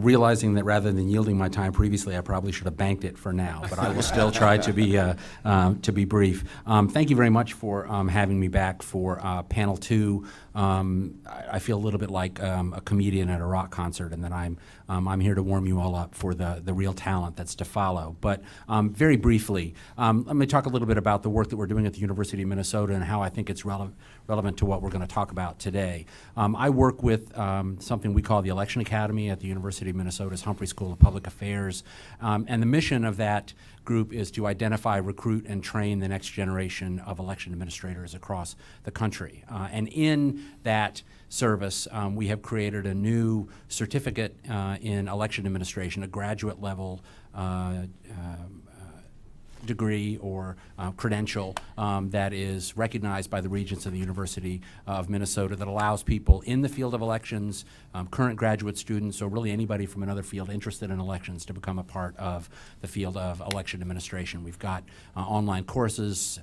realizing that rather than yielding my time previously, I probably should have banked it for now, but I will still try to be brief. Thank you very much for having me back for panel 2. I feel a little bit like a comedian at a rock concert, and that I'm here to warm you all up for the real talent that's to follow. But very briefly, let me talk a little bit about the work that we're doing at the University of Minnesota and how I think it's relevant to what we're going to talk about today. I work with something we call the Election Academy at the University of Minnesota's Humphrey School of Public Affairs, and the mission of that group is to identify, recruit, and train the next generation of election administrators across the country. And in that service, we have created a new certificate in election administration, a graduate level degree or credential that is recognized by the regents of the University of Minnesota that allows people in the field of elections, current graduate students, or really anybody from another field interested in elections to become a part of the field of election administration. We've got online courses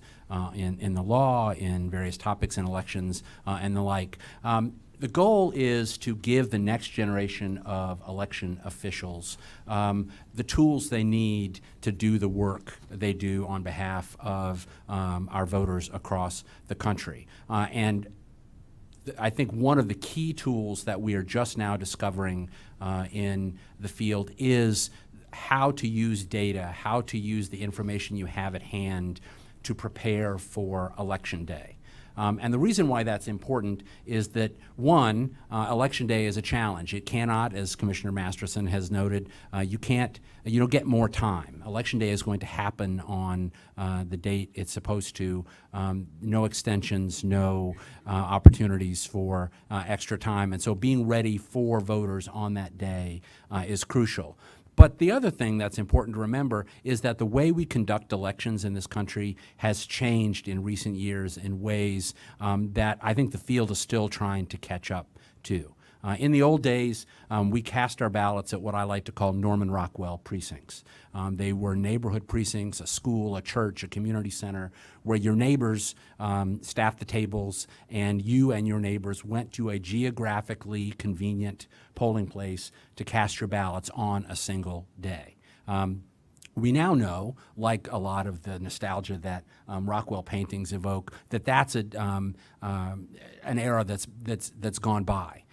in the law, in various topics in elections, and the like. The goal is to give the next generation of election officials the tools they need to do the work they do on behalf of our voters across the country. And I think one of the key tools that we are just now discovering in the field is how to use data, how to use the information you have at hand to prepare for Election Day. And the reason why that's important is that, one, Election Day is a challenge. It cannot, as Commissioner Masterson has noted, you don't get more time. Election Day is going to happen on the date it's supposed to. No extensions, no opportunities for extra time. And so being ready for voters on that day is crucial. But the other thing that's important to remember is that the way we conduct elections in this country has changed in recent years in ways that I think the field is still trying to catch up to. In the old days, we cast our ballots at what I like to call Norman Rockwell precincts. They were neighborhood precincts, a school, a church, a community center, where your neighbors staffed the tables and you and your neighbors went to a geographically convenient polling place to cast your ballots on a single day. We now know, like a lot of the nostalgia that Rockwell paintings evoke, that that's an era that's gone by.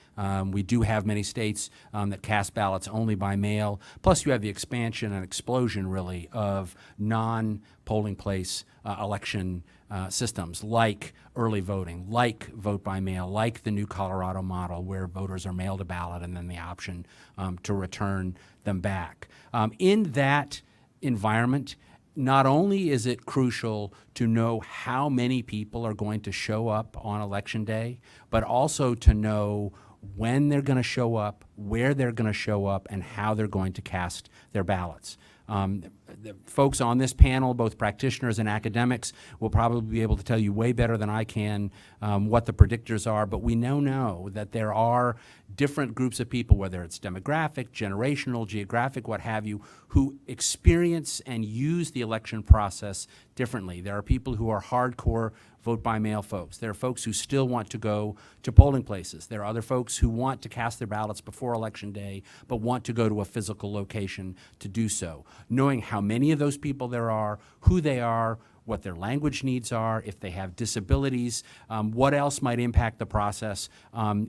We do have many states that cast ballots only by mail. Plus, you have the expansion and explosion, really, of non-polling place election systems like early voting, like vote by mail, like the new Colorado model where voters are mailed a ballot and then the option to return them back. In that environment, not only is it crucial to know how many people are going to show up on Election Day, but also to know when they're going to show up, where they're going to show up, and how they're going to cast their ballots. The folks on this panel, both practitioners and academics, will probably be able to tell you way better than I can what the predictors are, but we now know that there are different groups of people, whether it's demographic, generational, geographic, what have you, who experience and use the election process differently. There are people who are hardcore vote-by-mail folks. There are folks who still want to go to polling places. There are other folks who want to cast their ballots before Election Day but want to go to a physical location to do so. Knowing how many of those people there are, who they are, what their language needs are, if they have disabilities, what else might impact the process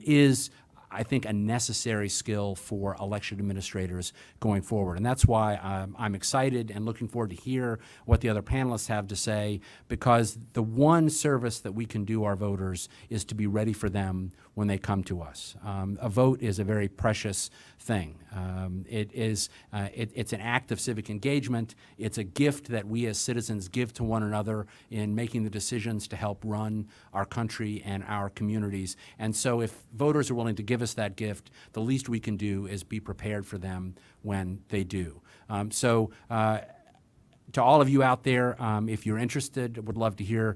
is, I think, a necessary skill for election administrators going forward. And that's why I'm excited and looking forward to hear what the other panelists have to say, because the one service that we can do our voters is to be ready for them when they come to us. A vote is a very precious thing. It's an act of civic engagement. It's a gift that we as citizens give to one another in making the decisions to help run our country and our communities. And so if voters are willing to give us that gift, the least we can do is be prepared for them when they do. To all of you out there, if you're interested, would love to hear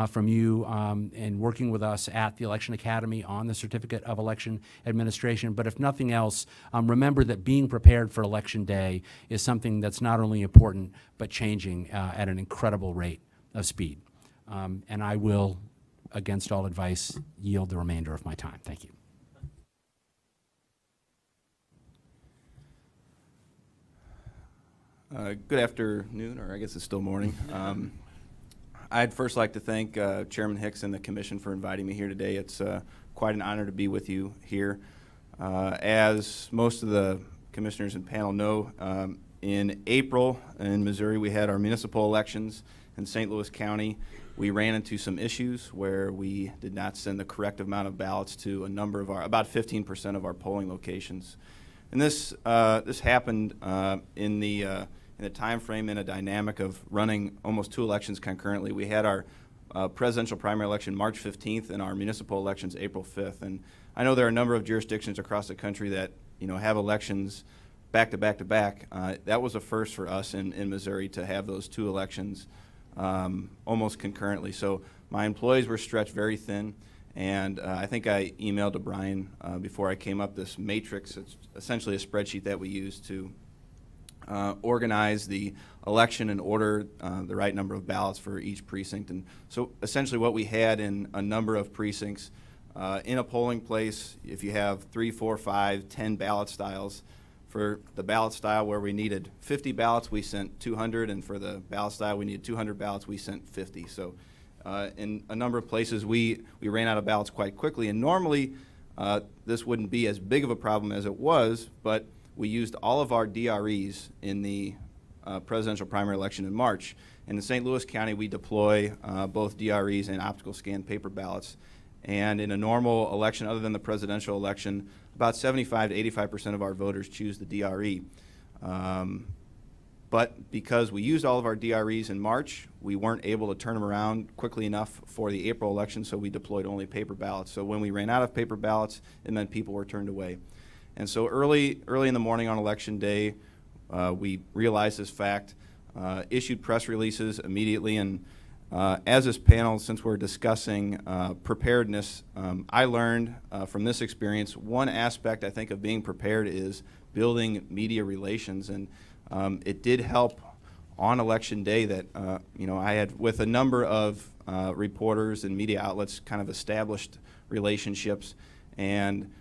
from you in working with us at the Election Academy on the Certificate of Election Administration. But if nothing else, remember that being prepared for Election Day is something that's not only important, but changing at an incredible rate of speed. And I will, against all advice, yield the remainder of my time. Thank you. Good afternoon, or I guess it's still morning. I'd first like to thank Chairman Hicks and the Commission for inviting me here today. It's quite an honor to be with you here. As most of the commissioners and panel know, in April in Missouri we had our municipal elections in St. Louis County. We ran into some issues where we did not send the correct amount of ballots to a number of about 15% of our polling locations. And this happened in the time frame in a dynamic of running almost 2 elections concurrently. We had our presidential primary election March 15th and our municipal elections April 5th. And I know there are a number of jurisdictions across the country that have elections back to back to back. That was a first for us in Missouri to have those 2 elections almost concurrently. So my employees were stretched very thin. And I think I emailed to Brian before I came up this matrix. It's essentially a spreadsheet that we use to organize the election and order the right number of ballots for each precinct. And so essentially what we had in a number of precincts, in a polling place, if you have 3, 4, 5, 10 ballot styles, for the ballot style where we needed 50 ballots, we sent 200, and for the ballot style we needed 200 ballots, we sent 50. So in a number of places, we ran out of ballots quite quickly, and normally this wouldn't be as big of a problem as it was, but we used all of our DREs in the presidential primary election in March. And in St. Louis County, we deploy both DREs and optical scan paper ballots. And in a normal election, other than the presidential election, about 75 to 85% of our voters choose the DRE. But because we used all of our DREs in March, we weren't able to turn them around quickly enough for the April election, so we deployed only paper ballots. So when we ran out of paper ballots, it meant people were turned away. And so early in the morning on Election Day, we realized this fact, issued press releases immediately, and as this panel, since we're discussing preparedness, I learned from this experience, one aspect I think of being prepared is building media relations, and it did help on Election Day that I had, with a number of reporters and media outlets, kind of established relationships, and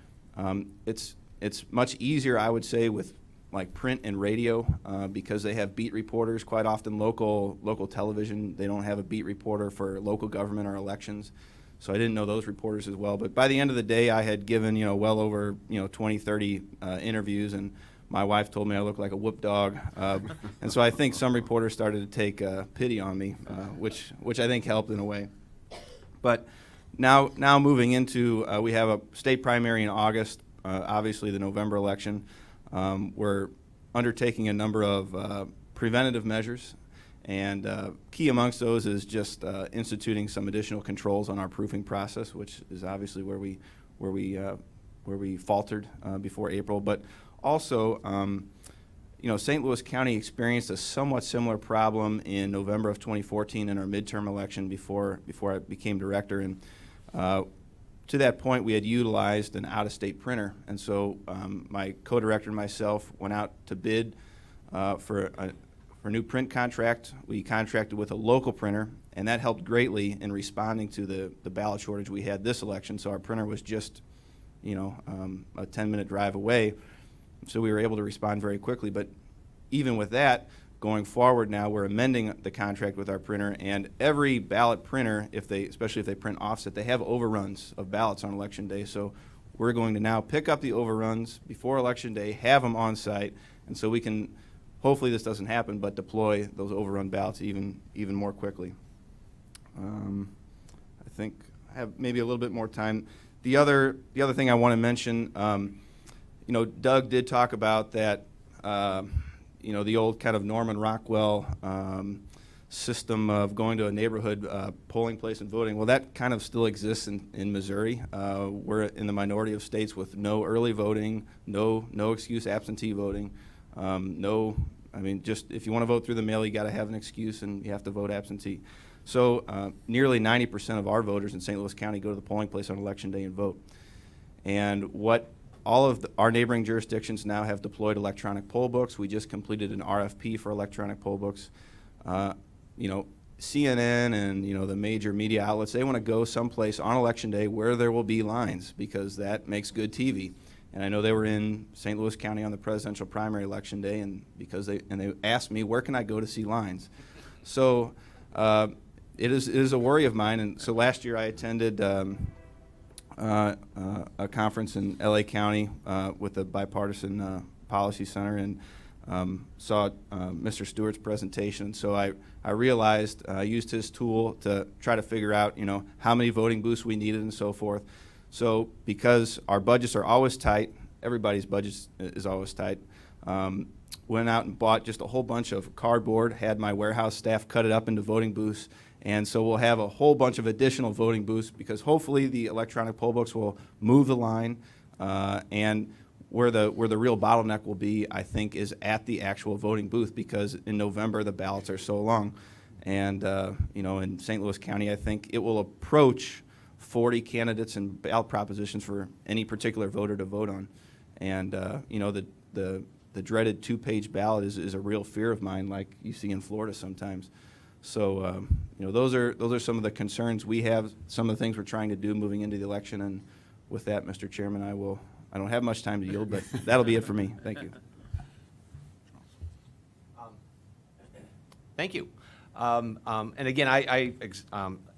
it's much easier, I would say, with like print and radio because they have beat reporters. Quite often local television, they don't have a beat reporter for local government or elections. So I didn't know those reporters as well. But by the end of the day, I had given well over 20, 30 interviews, and my wife told me I looked like a whoop dog. And so I think some reporters started to take pity on me, which I think helped in a way. But now moving into, we have a state primary in August, obviously the November election. We're undertaking a number of preventative measures, and key amongst those is just instituting some additional controls on our proofing process, which is obviously where we faltered before April. But also, St. Louis County experienced a somewhat similar problem in November of 2014 in our midterm election before I became director, and to that point, we had utilized an out-of-state printer, and so my co-director and myself went out to bid for a new print contract. We contracted with a local printer, and that helped greatly in responding to the ballot shortage we had this election. So our printer was just, a 10-minute drive away, so we were able to respond very quickly. But even with that, going forward now, we're amending the contract with our printer, and every ballot printer, especially if they print offset, they have overruns of ballots on Election Day. So we're going to now pick up the overruns before Election Day, have them on site, and so we can, hopefully this doesn't happen, but deploy those overrun ballots even more quickly. I think I have maybe a little bit more time. The other thing I want to mention, Doug did talk about that. The old kind of Norman Rockwell system of going to a neighborhood polling place and voting. Well, that kind of still exists in Missouri. We're in the minority of states with no early voting, no excuse absentee voting, just if you want to vote through the mail, you got to have an excuse and you have to vote absentee. So nearly 90% of our voters in St. Louis County go to the polling place on Election Day and vote. And what all of our neighboring jurisdictions now have deployed electronic poll books. We just completed an RFP for electronic poll books. CNN and the major media outlets, they want to go someplace on Election Day where there will be lines because that makes good TV. And I know they were in St. Louis County on the presidential primary election day, and they asked me, where can I go to see lines? So it is a worry of mine. And so last year I attended a conference in LA County with the Bipartisan Policy Center, and saw Mr. Stewart's presentation. So I realized I used his tool to try to figure out, how many voting booths we needed and so forth. So because our budgets are always tight, everybody's budget is always tight, went out and bought just a whole bunch of cardboard, had my warehouse staff cut it up into voting booths, and so we'll have a whole bunch of additional voting booths because hopefully the electronic poll books will move the line, and where the real bottleneck will be, I think, is at the actual voting booth, because in November the ballots are so long. And in St. Louis County, I think it will approach 40 candidates and ballot propositions for any particular voter to vote on. And the dreaded 2-page ballot is a real fear of mine, like you see in Florida sometimes. So those are some of the concerns we have, some of the things we're trying to do moving into the election. And with that, Mr. Chairman, I don't have much time to yield, but that'll be it for me. Thank you. Thank you. And again,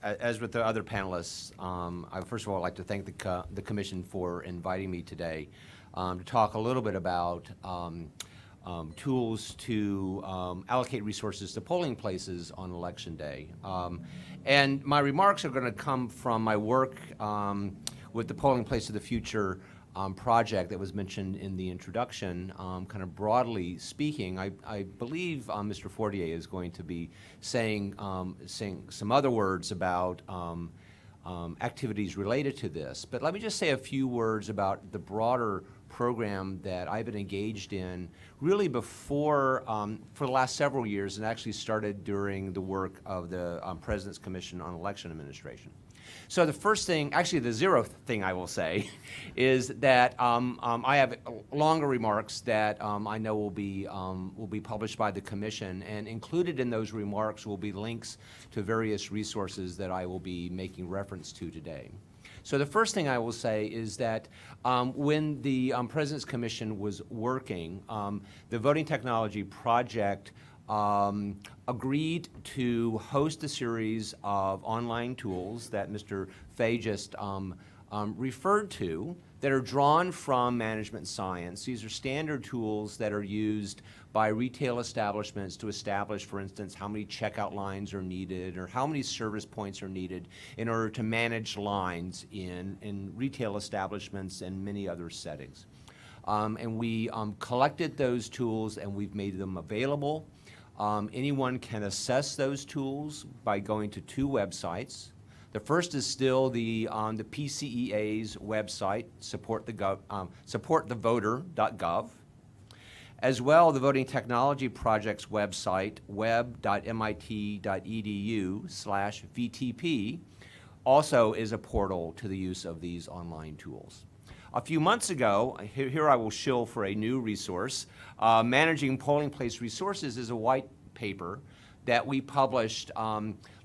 as with the other panelists, I first of all like to thank the Commission for inviting me today to talk a little bit about tools to allocate resources to polling places on Election Day. And my remarks are going to come from my work with the Polling Place of the Future project that was mentioned in the introduction. Kind of broadly speaking, I believe Mr. Fortier is going to be saying some other words about activities related to this. But let me just say a few words about the broader program that I've been engaged in really before, for the last several years, and actually started during the work of the President's Commission on Election Administration. So the first thing, actually the zeroth thing I will say, is that I have longer remarks that I know will be published by the Commission, and included in those remarks will be links to various resources that I will be making reference to today. So the first thing I will say is that when the President's Commission was working, the Voting Technology Project agreed to host a series of online tools that Mr. Fay just referred to that are drawn from management science. These are standard tools that are used by retail establishments to establish, for instance, how many checkout lines are needed or how many service points are needed in order to manage lines in retail establishments and many other settings. And we collected those tools and we've made them available. Anyone can assess those tools by going to 2 websites. The first is still the PCEA's website, supportthevoter.gov. As well, the Voting Technology Project's website, web.mit.edu/VTP, also is a portal to the use of these online tools. A few months ago, here I will shill for a new resource. Managing Polling Place Resources is a white paper that we published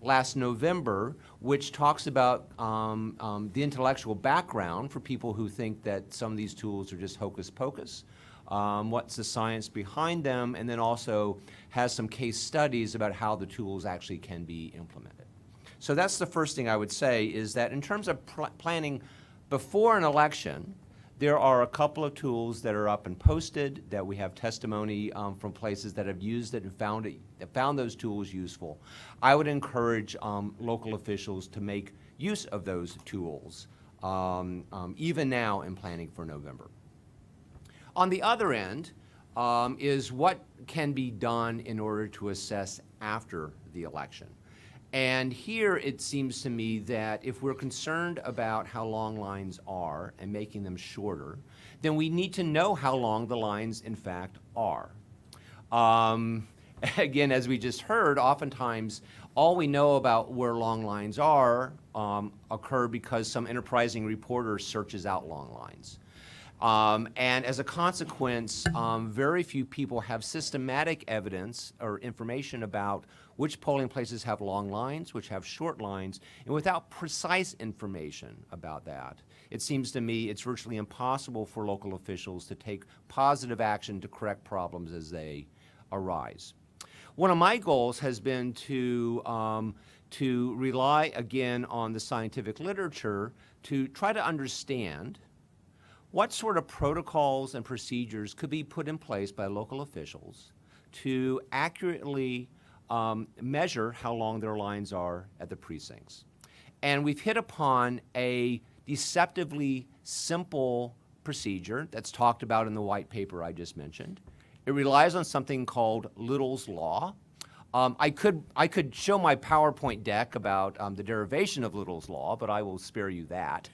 last November, which talks about the intellectual background for people who think that some of these tools are just hocus pocus. What's the science behind them, and then also has some case studies about how the tools actually can be implemented. So that's the first thing I would say, is that in terms of planning before an election, there are a couple of tools that are up and posted that we have testimony from places that have used it and found those tools useful. I would encourage local officials to make use of those tools, even now in planning for November. On the other end is what can be done in order to assess after the election. And here it seems to me that if we're concerned about how long lines are and making them shorter, then we need to know how long the lines in fact are. Again, as we just heard, oftentimes all we know about where long lines are occur because some enterprising reporter searches out long lines. And as a consequence, very few people have systematic evidence or information about which polling places have long lines, which have short lines, and without precise information about that, it seems to me it's virtually impossible for local officials to take positive action to correct problems as they arise. One of my goals has been to rely again on the scientific literature to try to understand what sort of protocols and procedures could be put in place by local officials to accurately measure how long their lines are at the precincts. And we've hit upon a deceptively simple procedure that's talked about in the white paper I just mentioned. It relies on something called Little's Law. I could show my PowerPoint deck about the derivation of Little's Law, but I will spare you that.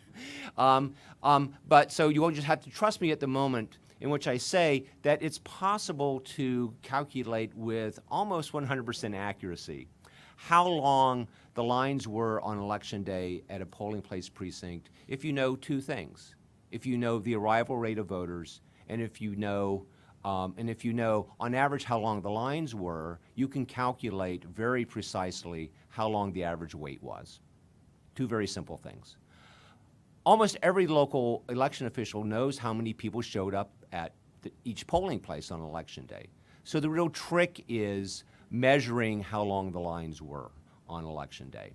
But so you will just have to trust me at the moment in which I say that it's possible to calculate with almost 100% accuracy how long the lines were on Election Day at a polling place precinct if you know two things. If you know the arrival rate of voters, and if you know on average how long the lines were, you can calculate very precisely how long the average wait was. Two very simple things. Almost every local election official knows how many people showed up at each polling place on Election Day. So the real trick is measuring how long the lines were on Election Day.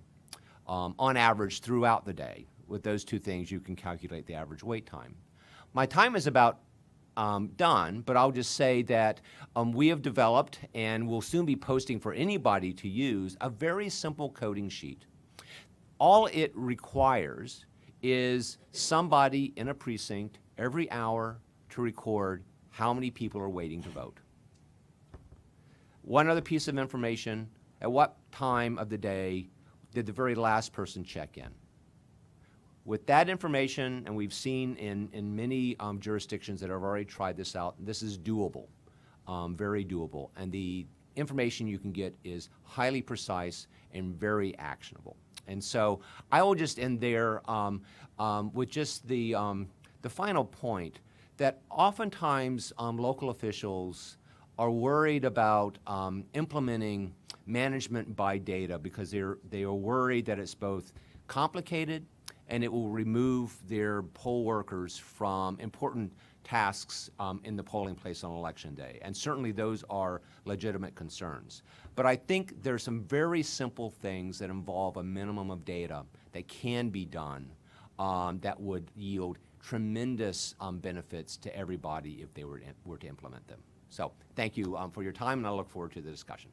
On average throughout the day. With those two things, you can calculate the average wait time. My time is about done, but I'll just say that we have developed and will soon be posting for anybody to use a very simple coding sheet. All it requires is somebody in a precinct every hour to record how many people are waiting to vote. One other piece of information, at what time of the day did the very last person check in? With that information, and we've seen in many jurisdictions that have already tried this out, this is doable, very doable. And the information you can get is highly precise and very actionable. And so I will just end there with just the final point that oftentimes local officials are worried about implementing management by data because they are worried that it's both complicated and it will remove their poll workers from important tasks in the polling place on Election Day. And certainly those are legitimate concerns. But I think there's some very simple things that involve a minimum of data that can be done that would yield tremendous benefits to everybody if they were to implement them. So thank you for your time, and I look forward to the discussion.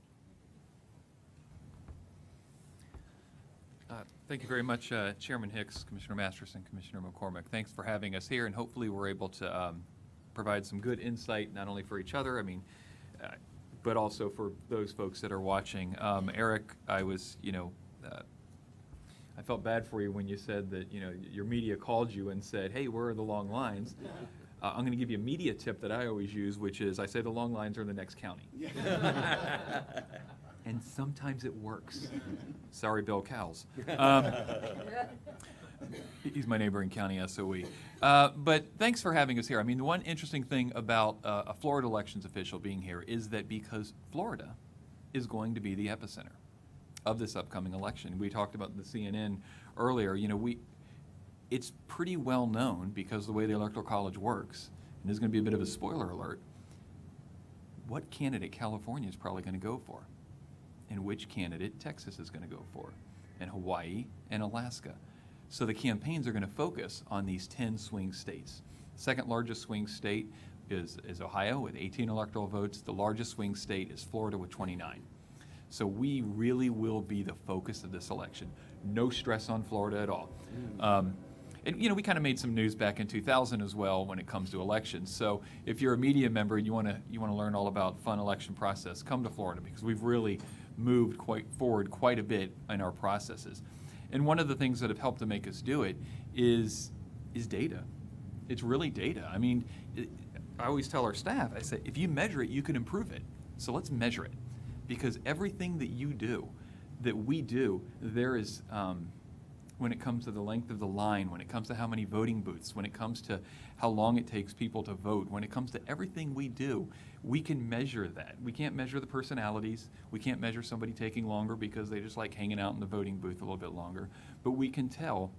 Thank you very much, Chairman Hicks, Commissioner Masterson, Commissioner McCormick. Thanks for having us here, and hopefully we're able to provide some good insight, not only for each other, but also for those folks that are watching. Eric, I felt bad for you when you said that, your media called you and said, hey, where are the long lines? I'm going to give you a media tip that I always use, which is I say the long lines are in the next county. And sometimes it works. Sorry, Bill Cowles. He's my neighboring county SOE. But thanks for having us here. The one interesting thing about a Florida elections official being here is that because Florida is going to be the epicenter of this upcoming election. We talked about the CNN earlier. It's pretty well known because of the way the Electoral College works, and this is going to be a bit of a spoiler alert, what candidate California is probably going to go for, and which candidate Texas is going to go for, and Hawaii and Alaska. So the campaigns are going to focus on these 10 swing states. Second largest swing state is Ohio with 18 electoral votes. The largest swing state is Florida with 29. So we really will be the focus of this election. No stress on Florida at all. And we kind of made some news back in 2000 as well when it comes to elections. So if you're a media member and you want to learn all about fun election process, come to Florida because we've really moved forward quite a bit in our processes. And one of the things that have helped to make us do it is data. It's really data. I always tell our staff, I say, if you measure it, you can improve it. So let's measure it. Because everything that you do, that we do, there is when it comes to the length of the line, when it comes to how many voting booths, when it comes to how long it takes people to vote, when it comes to everything we do, we can measure that. We can't measure the personalities. We can't measure somebody taking longer because they just like hanging out in the voting booth a little bit longer. But we can tell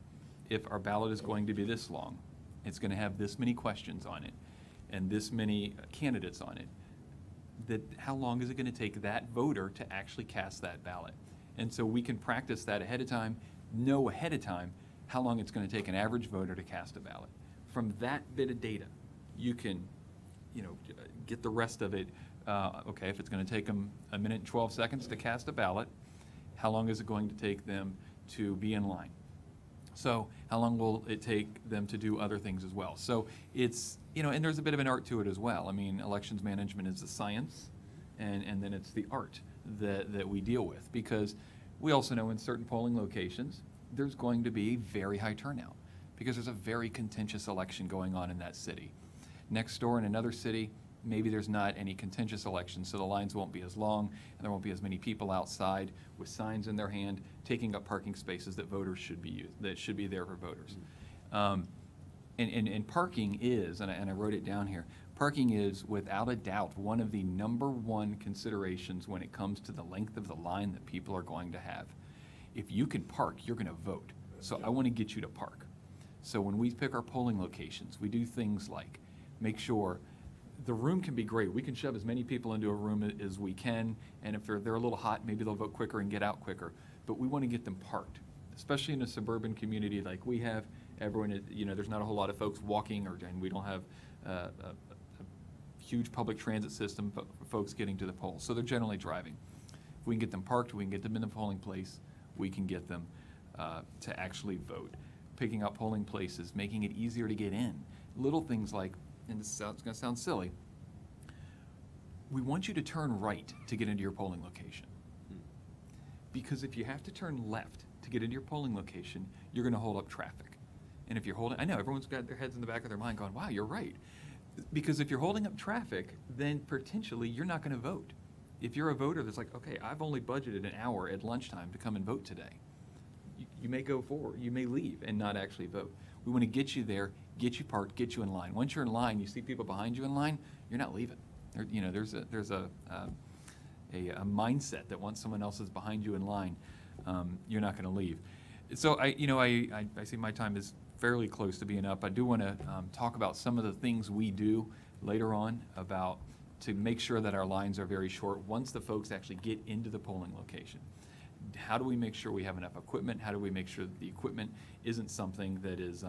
if our ballot is going to be this long, it's going to have this many questions on it, and this many candidates on it, that how long is it going to take that voter to actually cast that ballot? And so we can practice that ahead of time, know ahead of time how long it's going to take an average voter to cast a ballot. From that bit of data, you can, get the rest of it. Okay, if it's going to take them 1 minute and 12 seconds to cast a ballot, how long is it going to take them to be in line? So how long will it take them to do other things as well? So it's, and there's a bit of an art to it as well. I mean, elections management is the science, and then it's the art that we deal with, because we also know in certain polling locations, there's going to be very high turnout because there's a very contentious election going on in that city. Next door in another city, maybe there's not any contentious elections, so the lines won't be as long and there won't be as many people outside with signs in their hand taking up parking spaces that voters should be that should be there for voters. And parking is, and I wrote it down here, parking is without a doubt one of the #1 considerations when it comes to the length of the line that people are going to have. If you can park, you're going to vote. So I want to get you to park. So when we pick our polling locations, we do things like make sure the room can be great. We can shove as many people into a room as we can, and if they're a little hot, maybe they'll vote quicker and get out quicker. But we want to get them parked, especially in a suburban community like we have. Everyone, there's not a whole lot of folks walking, and we don't have a huge public transit system for folks getting to the polls. So they're generally driving. If we can get them parked, we can get them in the polling place, we can get them to actually vote. Picking out polling places, making it easier to get in. Little things like, and this is going to sound silly, we want you to turn right to get into your polling location. Because if you have to turn left to get into your polling location, you're going to hold up traffic. And if you're holding, I know everyone's got their heads in the back of their mind going, wow, you're right. Because if you're holding up traffic, then potentially you're not going to vote. If you're a voter that's like, okay, I've only budgeted an hour at lunchtime to come and vote today, you may go forward, you may leave and not actually vote. We want to get you there, get you parked, get you in line. Once you're in line, you see people behind you in line, you're not leaving. There's a mindset that once someone else is behind you in line, you're not going to leave. So I see my time is fairly close to being up. I do want to talk about some of the things we do later on to make sure that our lines are very short once the folks actually get into the polling location. How do we make sure we have enough equipment? How do we make sure that the equipment isn't something that is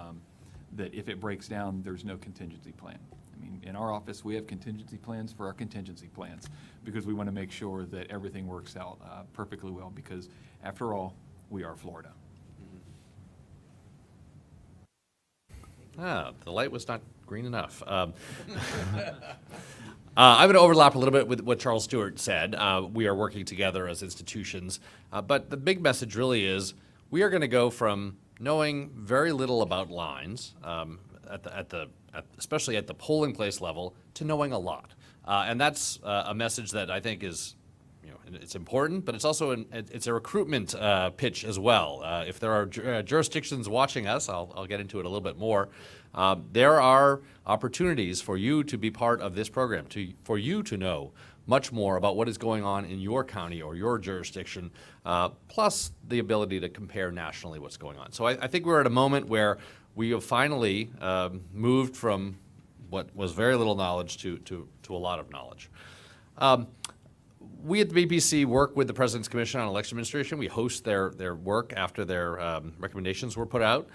that if it breaks down, there's no contingency plan? I mean, in our office, we have contingency plans for our contingency plans because we want to make sure that everything works out perfectly well because, after all, we are Florida. The light was not green enough. I'm going to overlap a little bit with what Charles Stewart said. We are working together as institutions, but the big message really is we are going to go from knowing very little about lines, especially at the polling place level, to knowing a lot. And that's a message that I think is, it's important, but it's also it's a recruitment pitch as well. If there are jurisdictions watching us, I'll get into it a little bit more. There are opportunities for you to be part of this program, for you to know much more about what is going on in your county or your jurisdiction, plus the ability to compare nationally what's going on. So I think we're at a moment where we have finally moved from what was very little knowledge to a lot of knowledge. We at the BPC work with the President's Commission on Election Administration. We host their work after their recommendations were put out.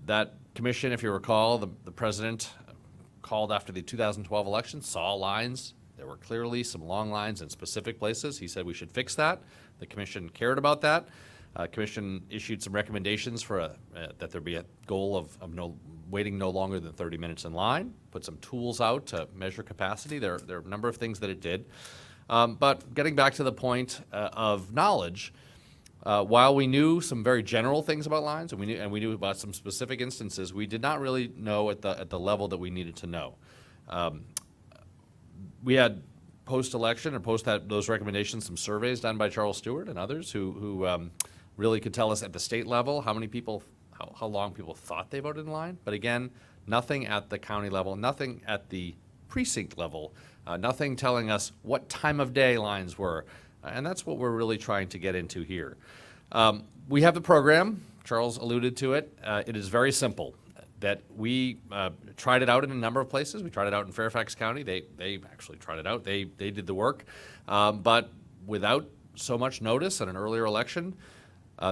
That commission, if you recall, the President called after the 2012 election, saw lines. There were clearly some long lines in specific places. He said we should fix that. The commission cared about that. Commission issued some recommendations for that there be a goal of waiting no longer than 30 minutes in line, put some tools out to measure capacity. There are a number of things that it did. But getting back to the point of knowledge, while we knew some very general things about lines and we knew about some specific instances, we did not really know at the level that we needed to know. We had post-election or those recommendations some surveys done by Charles Stewart and others who really could tell us at the state level how many people, how long people thought they voted in line. But again, nothing at the county level, nothing at the precinct level, nothing telling us what time of day lines were. And that's what we're really trying to get into here. We have the program. Charles alluded to it. It is very simple. That we tried it out in a number of places. We tried it out in Fairfax County. They actually tried it out. They did the work. But without so much notice in an earlier election,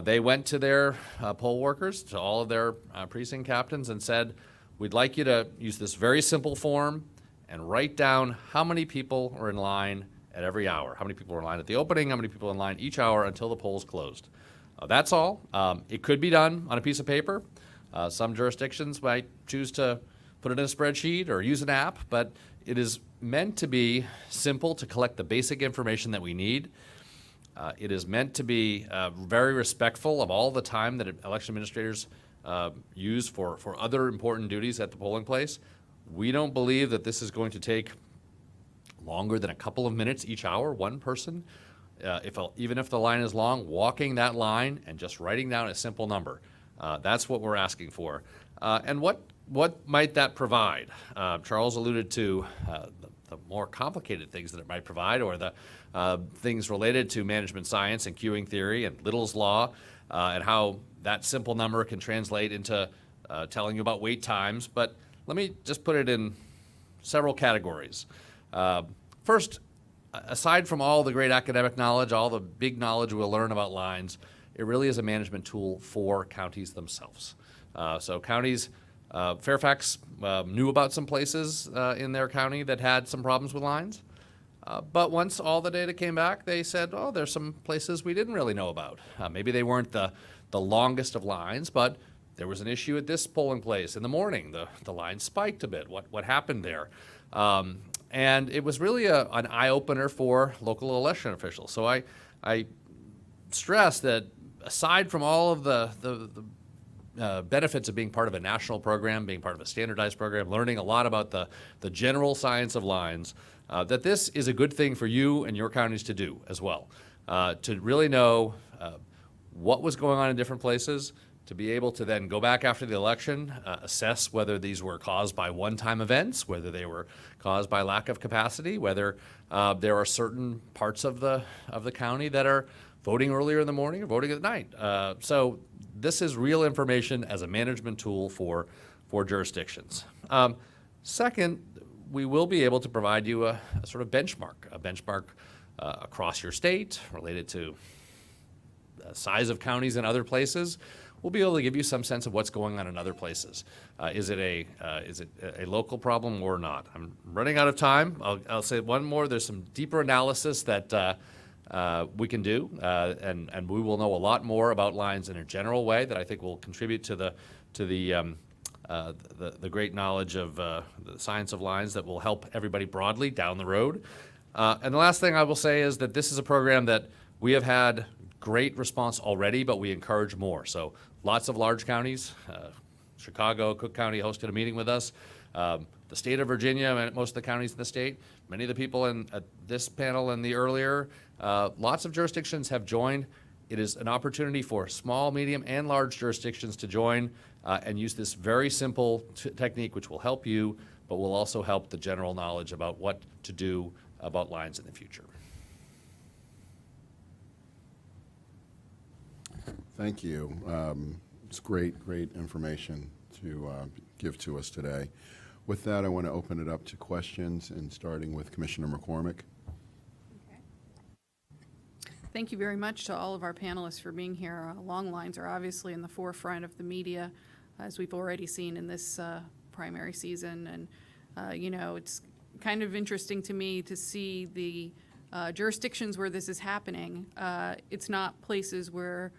they went to their poll workers, to all of their precinct captains, and said, we'd like you to use this very simple form and write down how many people are in line at every hour, how many people are in line at the opening, how many people are in line each hour until the polls closed. That's all. It could be done on a piece of paper. Some jurisdictions might choose to put it in a spreadsheet or use an app, but it is meant to be simple to collect the basic information that we need. It is meant to be very respectful of all the time that election administrators use for other important duties at the polling place. We don't believe that this is going to take longer than a couple of minutes each hour, one person. Even if the line is long, walking that line and just writing down a simple number. That's what we're asking for. And what might that provide? Charles alluded to the more complicated things that it might provide, or the things related to management science and queuing theory and Little's Law, and how that simple number can translate into telling you about wait times. But let me just put it in several categories. First, aside from all the great academic knowledge, all the big knowledge we'll learn about lines, it really is a management tool for counties themselves. So counties, Fairfax knew about some places in their county that had some problems with lines. But once all the data came back, they said, oh, there's some places we didn't really know about. Maybe they weren't the longest of lines, but there was an issue at this polling place in the morning. The line spiked a bit. What happened there? And it was really an eye-opener for local election officials. So I stress that aside from all of the benefits of being part of a national program, being part of a standardized program, learning a lot about the general science of lines, that this is a good thing for you and your counties to do as well. To really know what was going on in different places, to be able to then go back after the election, assess whether these were caused by one-time events, whether they were caused by lack of capacity, whether there are certain parts of the county that are voting earlier in the morning or voting at night. So this is real information as a management tool for jurisdictions. Second, we will be able to provide you a sort of benchmark across your state related to the size of counties in other places. We'll be able to give you some sense of what's going on in other places. Is it a local problem or not? I'm running out of time. I'll say one more. There's some deeper analysis that we can do, and we will know a lot more about lines in a general way that I think will contribute to the great knowledge of the science of lines that will help everybody broadly down the road. And the last thing I will say is that this is a program that we have had great response already, but we encourage more. So lots of large counties, Chicago, Cook County hosted a meeting with us. The state of Virginia and most of the counties in the state, many of the people in this panel and the earlier, lots of jurisdictions have joined. It is an opportunity for small, medium, and large jurisdictions to join and use this very simple technique, which will help you, but will also help the general knowledge about what to do about lines in the future. Thank you. It's great information to give to us today. With that, I want to open it up to questions, and starting with Commissioner McCormick. Thank you very much to all of our panelists for being here. Long lines are obviously in the forefront of the media, as we've already seen in this primary season. And, you know, it's kind of interesting to me to see the jurisdictions where this is happening. It's not places where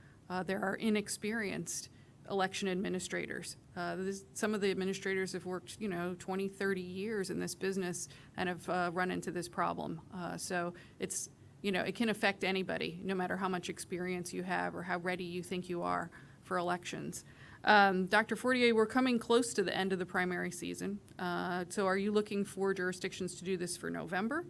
there are inexperienced election administrators. Some of the administrators have worked, 20, 30 years in this business and have run into this problem. So it's, it can affect anybody, no matter how much experience you have or how ready you think you are for elections. Dr. Fortier, we're coming close to the end of the primary season. So are you looking for jurisdictions to do this for November?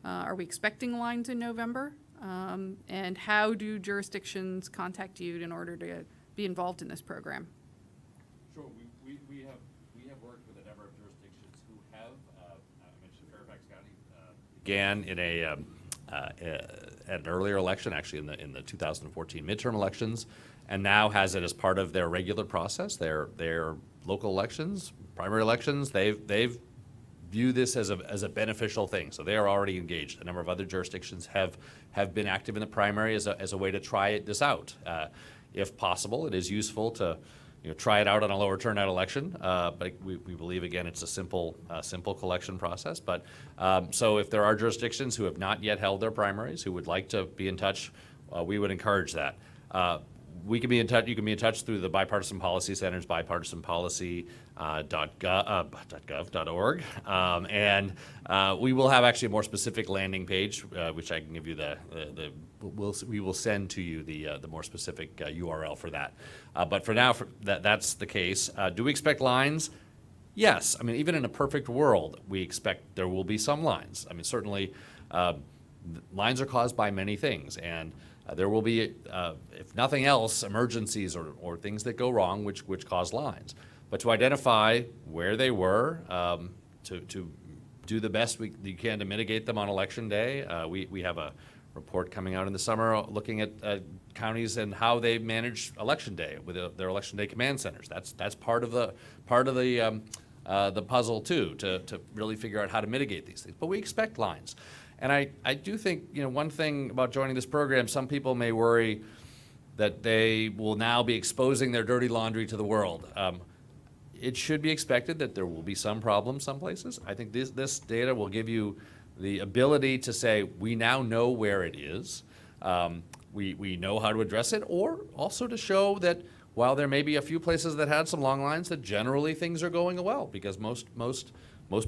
Are we expecting lines in November? And how do jurisdictions contact you in order to be involved in this program? Sure. We have worked with a number of jurisdictions who have, I mentioned Fairfax County, began in an earlier election, actually in the 2014 midterm elections, and now has it as part of their regular process. Their local elections, primary elections, they've view this as a beneficial thing. So they are already engaged. A number of other jurisdictions have been active in the primary as a way to try this out. If possible, it is useful to try it out on a lower turnout election, but we believe, again, it's a simple collection process. But so if there are jurisdictions who have not yet held their primaries, who would like to be in touch, we would encourage that. We can be in touch. You can be in touch through the Bipartisan Policy Center's bipartisanpolicy.gov.org, and we will have actually a more specific landing page, which I can give you we will send to you the more specific URL for that. But for now, that's the case. Do we expect lines? Yes. I mean, even in a perfect world, we expect there will be some lines. I mean, certainly, lines are caused by many things, and there will be, if nothing else, emergencies or things that go wrong which cause lines. But to identify where they were, to do the best you can to mitigate them on Election Day, we have a report coming out in the summer looking at counties and how they manage Election Day with their Election Day command centers. That's part of the puzzle too, to really figure out how to mitigate these things. But we expect lines. And I do think, one thing about joining this program, some people may worry that they will now be exposing their dirty laundry to the world. It should be expected that there will be some problems some places. I think this data will give you the ability to say, we now know where it is. We know how to address it, or also to show that while there may be a few places that had some long lines, that generally things are going well, because most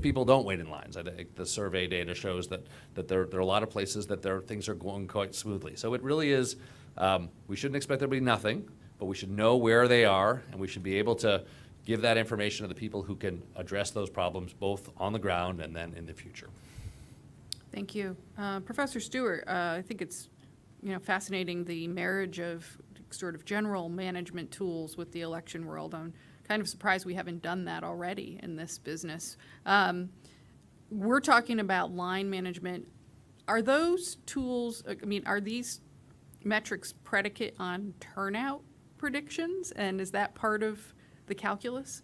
people don't wait in lines. I think the survey data shows that there are a lot of places that things are going quite smoothly. So it really is, we shouldn't expect there to be nothing, but we should know where they are, and we should be able to give that information to the people who can address those problems both on the ground and then in the future. Thank you. Professor Stewart, I think it's fascinating, the marriage of sort of general management tools with the election world. I'm kind of surprised we haven't done that already in this business. We're talking about line management. Are those tools, are these metrics predicate on turnout predictions? And is that part of the calculus?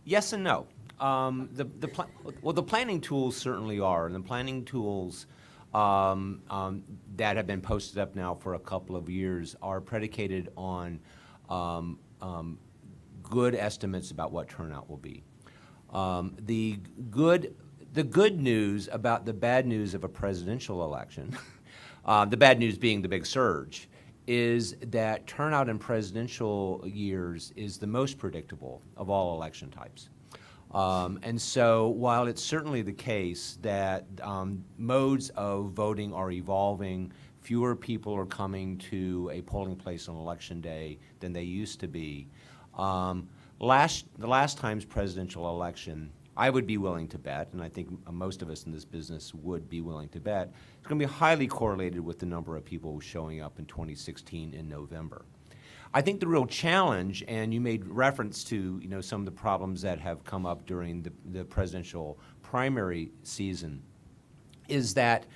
Yes and no. The planning tools certainly are, and the planning tools that have been posted up now for a couple of years are predicated on good estimates about what turnout will be. The good news about the bad news of a presidential election, the bad news being the big surge, is that turnout in presidential years is the most predictable of all election types. And so while it's certainly the case that modes of voting are evolving, fewer people are coming to a polling place on Election Day than they used to be. The last time's presidential election, I would be willing to bet, and I think most of us in this business would be willing to bet, it's going to be highly correlated with the number of people showing up in 2016 in November. I think the real challenge, and you made reference to some of the problems that have come up during the presidential primary season, is that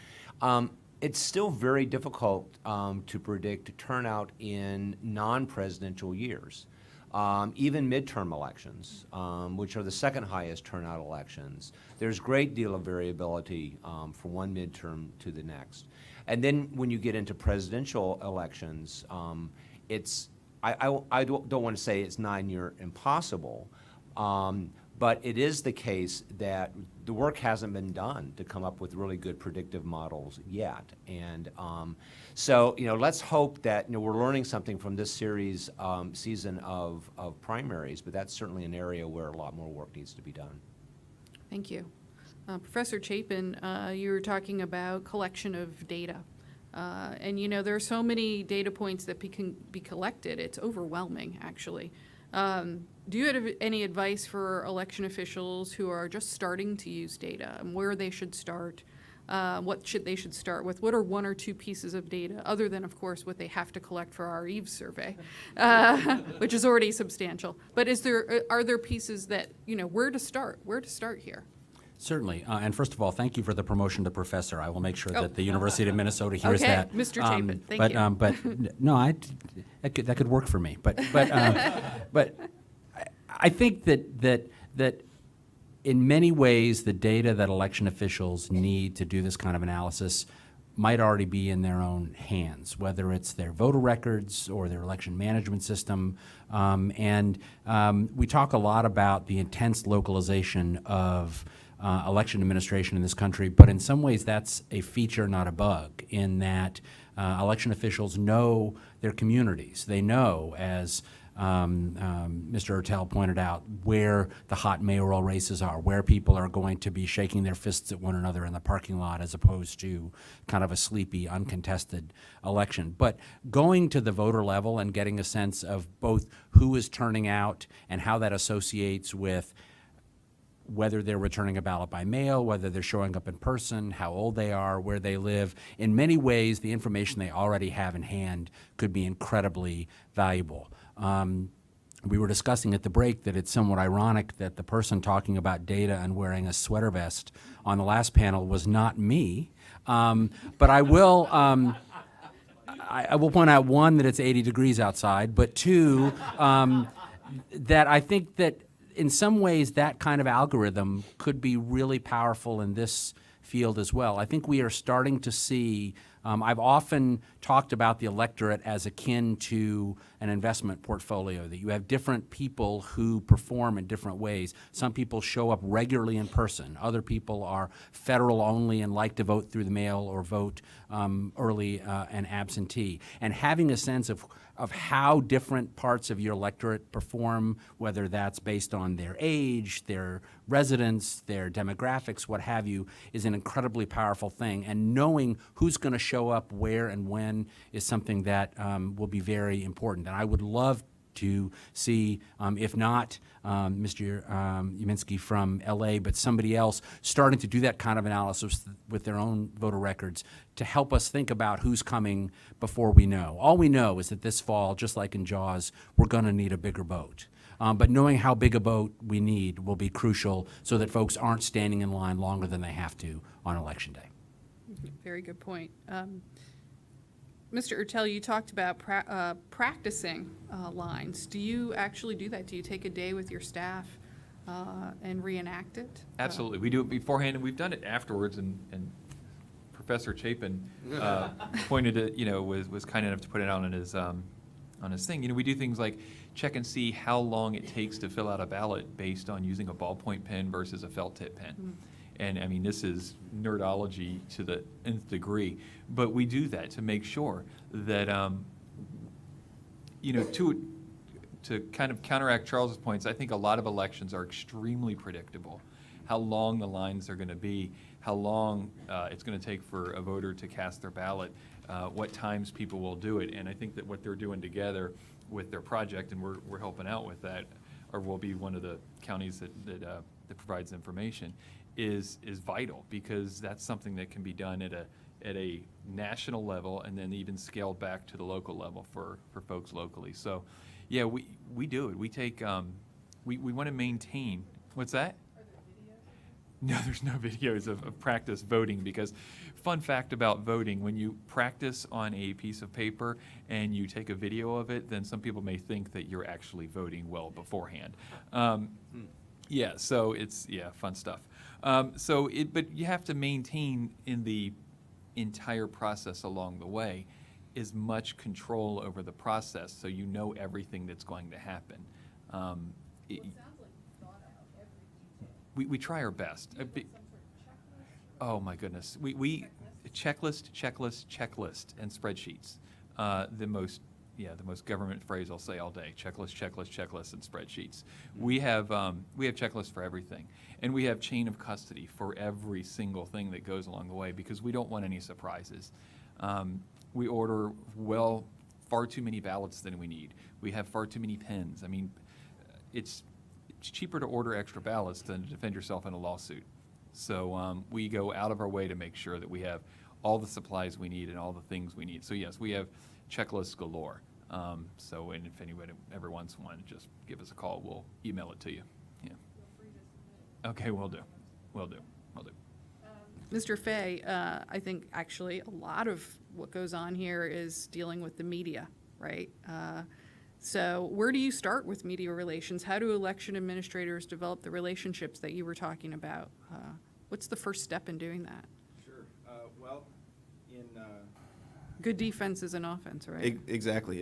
it's still very difficult to predict turnout in non-presidential years. Even midterm elections, which are the second highest turnout elections, there's a great deal of variability from one midterm to the next. And then when you get into presidential elections, I don't want to say it's near impossible, but it is the case that the work hasn't been done to come up with really good predictive models yet. And so let's hope that we're learning something from this season of primaries, but that's certainly an area where a lot more work needs to be done. Thank you. Professor Chapin, you were talking about collection of data. And there are so many data points that can be collected. It's overwhelming, actually. Do you have any advice for election officials who are just starting to use data and where they should start? what they should start with? What are one or two pieces of data, other than, of course, what they have to collect for our EVE survey, which is already substantial? But are there pieces that, where to start here? Certainly. And first of all, thank you for the promotion to professor. I will make sure Oh. that the University of Minnesota hears Okay, that. Mr. Chapin, thank but, you. But no, that could work for me. But I think that in many ways, the data that election officials need to do this kind of analysis might already be in their own hands, whether it's their voter records or their election management system. We talk a lot about the intense localization of election administration in this country, but in some ways that's a feature, not a bug, in that election officials know their communities. They know, as Mr. Ertel pointed out, where the hot mayoral races are, where people are going to be shaking their fists at one another in the parking lot as opposed to kind of a sleepy, uncontested election. But going to the voter level and getting a sense of both who is turning out and how that associates with whether they're returning a ballot by mail, whether they're showing up in person, how old they are, where they live. In many ways, the information they already have in hand could be incredibly valuable. We were discussing at the break that it's somewhat ironic that the person talking about data and wearing a sweater vest on the last panel was not me. But I will point out, one, that it's 80 degrees outside, but two, that I think that in some ways that kind of algorithm could be really powerful in this field as well. I think we are starting to see, I've often talked about the electorate as akin to an investment portfolio, that you have different people who perform in different ways. Some people show up regularly in person. Other people are federal only and like to vote through the mail or vote early and absentee. And having a sense of how different parts of your electorate perform, whether that's based on their age, their residence, their demographics, what have you, is an incredibly powerful thing. And knowing who's going to show up where and when is something that will be very important. And I would love to see, if not Mr. Uminski from LA, but somebody else starting to do that kind of analysis with their own voter records to help us think about who's coming before we know. All we know is that this fall, just like in Jaws, we're going to need a bigger boat. But knowing how big a boat we need will be crucial so that folks aren't standing in line longer than they have to on Election Day. Very good point. Mr. Ertel, you talked about practicing lines. Do you actually do that? Do you take a day with your staff and reenact it? Absolutely. We do it beforehand, and we've done it afterwards, and Professor Chapin pointed it, was kind enough to put it on his thing. We do things like check and see how long it takes to fill out a ballot based on using a ballpoint pen versus a felt tip pen. Mm. And I mean, this is nerdology to the nth degree, but we do that to make sure that, to kind of counteract Charles's points, I think a lot of elections are extremely predictable. How long the lines are going to be, how long it's going to take for a voter to cast their ballot, what times people will do it. And I think that what they're doing together with their project, and we're helping out with that, or we'll be one of the counties that provides information, is vital, because that's something that can be done at a national level and then even scaled back to the local level for folks locally. So, yeah, we do it. We take we want to maintain. What's that? Are there videos? No, there's no videos of practice voting, because fun fact about voting, when you practice on a piece of paper and you take a video of it, then some people may think that you're actually voting well beforehand. Yeah, so it's, fun stuff. But you have to maintain in the entire process along the way as much control over the process, so you know everything that's going to happen. It sounds like you thought out every detail. We try our best. Oh my goodness, we checklist, and spreadsheets. The most government phrase I'll say all day: checklist, and spreadsheets. We have checklists for everything, and we have chain of custody for every single thing that goes along the way, because we don't want any surprises. We order far too many ballots than we need. We have far too many pens. I mean, it's cheaper to order extra ballots than to defend yourself in a lawsuit. So we go out of our way to make sure that we have all the supplies we need and all the things we need. So yes, we have checklists galore. And if anybody ever wants one, just give us a call. We'll email it to you. Yeah. Okay, will do. Will do. Will do. Mr. Fay, I think actually a lot of what goes on here is dealing with the media, right? So where do you start with media relations? How do election administrators develop the relationships that you were talking about? What's the first step in doing that? Sure. Well, in Good defense is an offense, right? Exactly.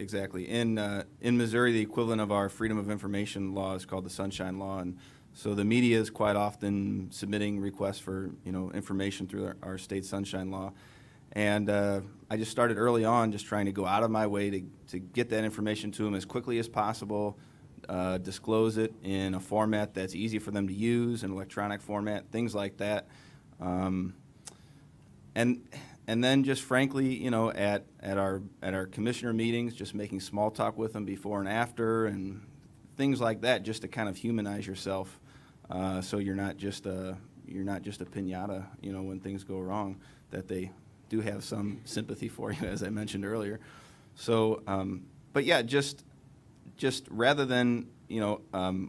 In Missouri, the equivalent of our Freedom of Information law is called the Sunshine Law, and so the media is quite often submitting requests for information through our state Sunshine Law, and I just started early on, just trying to go out of my way to get that information to them as quickly as possible, disclose it in a format that's easy for them to use, an electronic format, things like that. And then just frankly, at our commissioner meetings, just making small talk with them before and after, and things like that, just to kind of humanize yourself, so you're not just a piñata, when things go wrong, that they do have some sympathy for you, as I mentioned earlier. So, but yeah, just rather than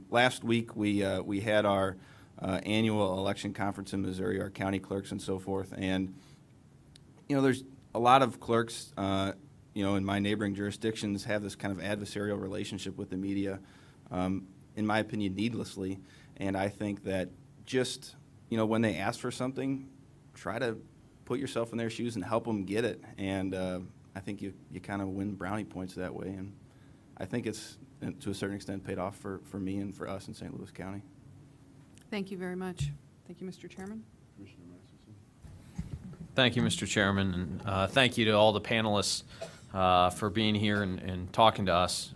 last week we had our annual election conference in Missouri, our county clerks and so forth, and there's a lot of clerks, in my neighboring jurisdictions have this kind of adversarial relationship with the media, in my opinion, needlessly. And I think that just, when they ask for something, try to put yourself in their shoes and help them get it. And I think you kind of win brownie points that way. And I think it's, to a certain extent, paid off for me and for us in St. Louis County. Thank you very much. Thank you, Mr. Chairman. Thank you, Mr. Chairman, and thank you to all the panelists for being here and talking to us.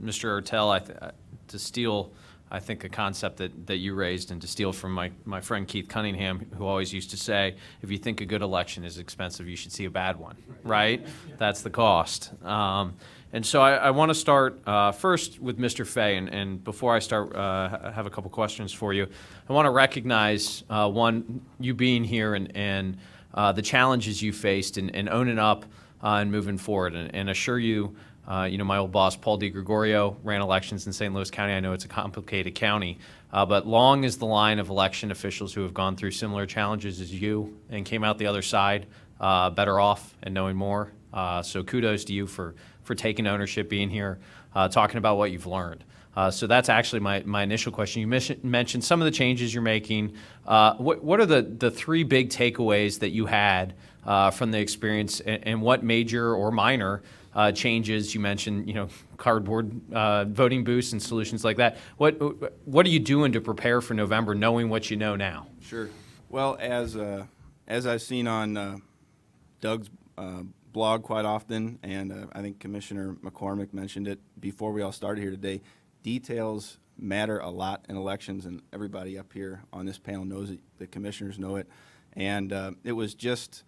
Mr. Ertel, to steal, I think, a concept that you raised, and to steal from my friend Keith Cunningham, who always used to say, if you think a good election is expensive, you should see a bad one, right? That's the cost. And so I want to start first with Mr. Fay, and before I start, I have a couple questions for you. I want to recognize, one, you being here and the challenges you faced and owning up and moving forward, and assure you, my old boss, Paul DiGregorio, ran elections in St. Louis County. I know it's a complicated county, but long is the line of election officials who have gone through similar challenges as you and came out the other side better off and knowing more. So kudos to you for taking ownership, being here, talking about what you've learned. So that's actually my initial question. You mentioned some of the changes you're making. What are the three big takeaways that you had from the experience, and what major or minor changes? You mentioned, cardboard voting booths and solutions like that. What are you doing to prepare for November, knowing what you know now? Sure. Well, as I've seen on Doug's blog quite often, and I think Commissioner McCormick mentioned it before we all started here today, details matter a lot in elections, and everybody up here on this panel knows it. The commissioners know it. And it was just,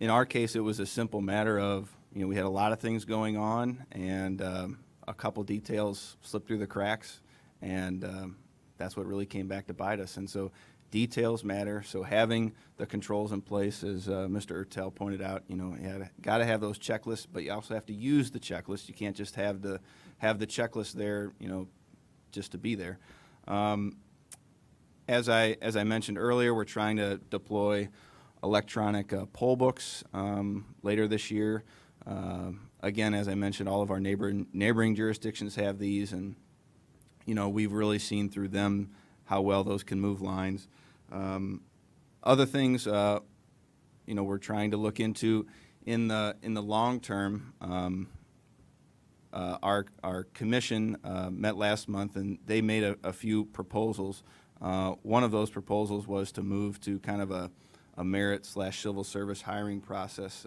in our case, it was a simple matter of, we had a lot of things going on, and a couple details slipped through the cracks, and that's what really came back to bite us. And so details matter. So having the controls in place, as Mr. Ertel pointed out, you got to have those checklists, but you also have to use the checklist. You can't just have the checklist there, just to be there. As I mentioned earlier, we're trying to deploy electronic poll books later this year. Again, as I mentioned, all of our neighboring jurisdictions have these, and we've really seen through them how well those can move lines. Other things, we're trying to look into in the long term. Our commission met last month, and they made a few proposals. One of those proposals was to move to kind of a merit/civil service hiring process.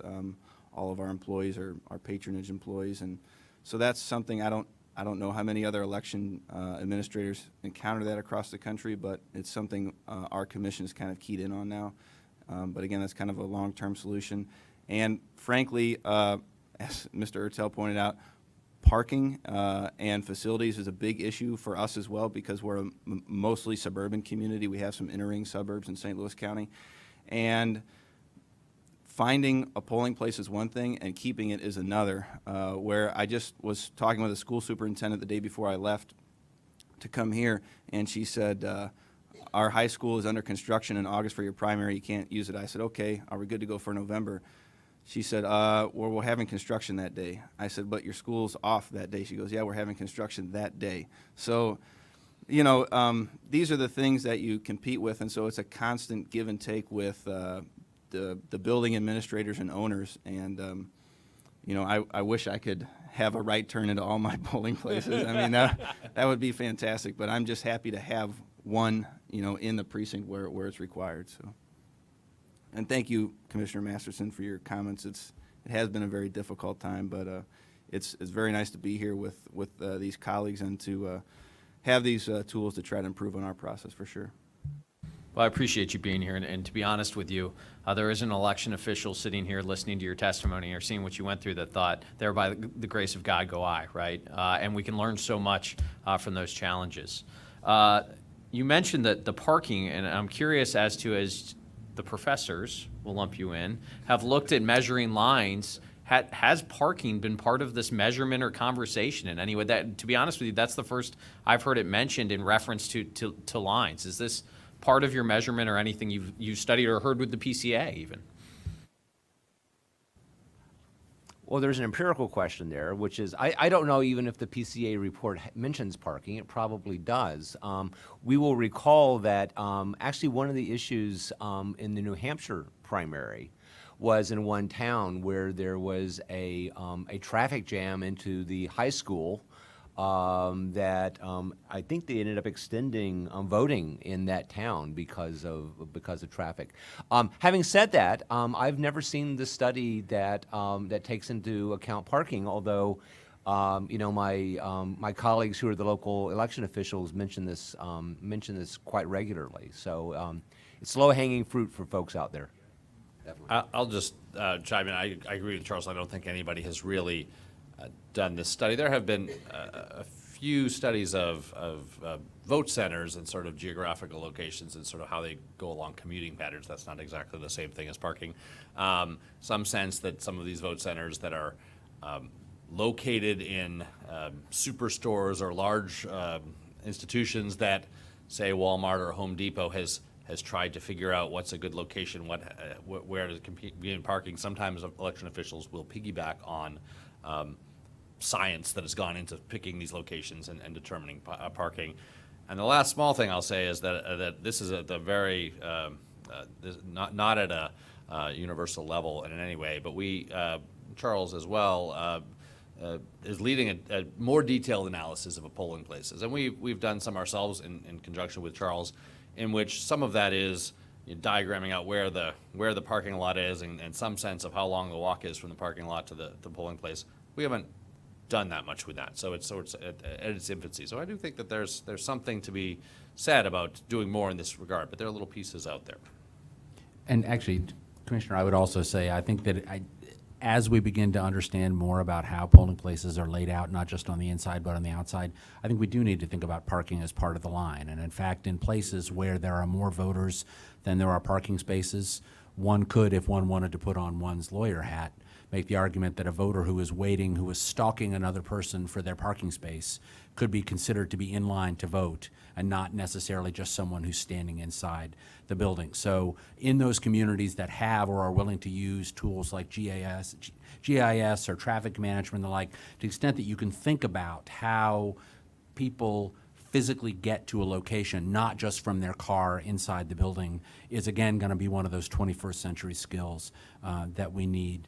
All of our employees are patronage employees, and so that's something I don't know how many other election administrators encounter that across the country, but it's something our commission is kind of keyed in on now. But again, that's kind of a long-term solution. And frankly, as Mr. Ertel pointed out, parking and facilities is a big issue for us as well because we're a mostly suburban community. We have some inner ring suburbs in St. Louis County. And finding a polling place is one thing and keeping it is another, where I just was talking with a school superintendent the day before I left to come here, and she said, our high school is under construction in August for your primary, you can't use it. I said, okay, are we good to go for November? She said, well, we're having construction that day. I said, but your school's off that day. She goes, yeah, we're having construction that day. So, you know, these are the things that you compete with, and so it's a constant give and take with the building administrators and owners. And, you know, I wish I could have a right turn into all my polling places. I mean, that would be fantastic, but I'm just happy to have one, you know, in the precinct where it's required. So, and thank you, Commissioner Masterson, for your comments. It has been a very difficult time, but it's very nice to be here with these colleagues and to have these tools to try to improve on our process for sure. Well, I appreciate you being here, and to be honest with you, there is an election official sitting here listening to your testimony or seeing what you went through that thought, there by the grace of God go I, right? And we can learn so much from those challenges. You mentioned that the parking, and I'm curious as the professors, we'll lump you in, have looked at measuring lines. Has parking been part of this measurement or conversation in any way? That, to be honest with you, that's the first I've heard it mentioned in reference to lines. Is this part of your measurement or anything you've studied or heard with the PCA even? Well, there's an empirical question there, which is, I don't know even if the PCA report mentions parking. It probably does. We will recall that actually one of the issues in the New Hampshire primary was in one town where there was a traffic jam into the high school that I think they ended up extending voting in that town because of traffic. Having said that, I've never seen the study that takes into account parking. Although, you know, my colleagues who are the local election officials mention this quite regularly. So it's low-hanging fruit for folks out there. I'll just chime in. I agree with Charles. I don't think anybody has really done this study. There have been a few studies of vote centers and sort of geographical locations and sort of how they go along commuting patterns. That's not exactly the same thing as parking. Some sense that some of these vote centers that are located in superstores or large institutions that, say, Walmart or Home Depot has tried to figure out what's a good location, where to begin parking. Sometimes election officials will piggyback on science that has gone into picking these locations and determining parking. And the last small thing I'll say is that this is at the very, not at a universal level in any way, but we, Charles as well, is leading a more detailed analysis of polling places. And we've done some ourselves in conjunction with Charles, in which some of that is diagramming out where the parking lot is and some sense of how long the walk is from the parking lot to the polling place. We haven't done that much with that, so it's at its infancy. So I do think that there's something to be said about doing more in this regard, but there are little pieces out there. And actually, Commissioner, I would also say, I think that as we begin to understand more about how polling places are laid out, not just on the inside but on the outside, I think we do need to think about parking as part of the line. And in fact, in places where there are more voters than there are parking spaces, one could, if one wanted to put on one's lawyer hat, make the argument that a voter who is waiting, who is stalking another person for their parking space, could be considered to be in line to vote and not necessarily just someone who's standing inside the building. So in those communities that have or are willing to use tools like GIS or traffic management and the like, to the extent that you can think about how people physically get to a location, not just from their car inside the building, is again going to be one of those 21st century skills that we need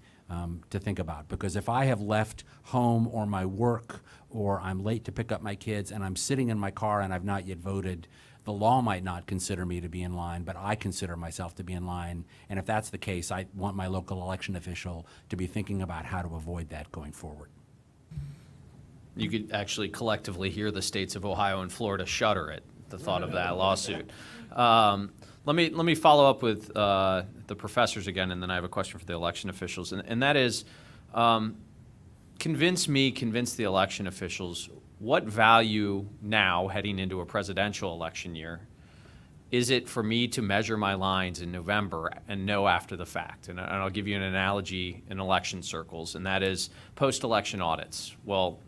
to think about. Because if I have left home or my work, or I'm late to pick up my kids and I'm sitting in my car and I've not yet voted, the law might not consider me to be in line, but I consider myself to be in line. And if that's the case, I want my local election official to be thinking about how to avoid that going forward. You could actually collectively hear the states of Ohio and Florida shudder at the thought of that lawsuit. Let me follow up with the professors again, and then I have a question for the election officials, and that is, convince the election officials, what value now, heading into a presidential election year, is it for me to measure my lines in November and know after the fact? And I'll give you an analogy in election circles, and that is post-election audits. Well,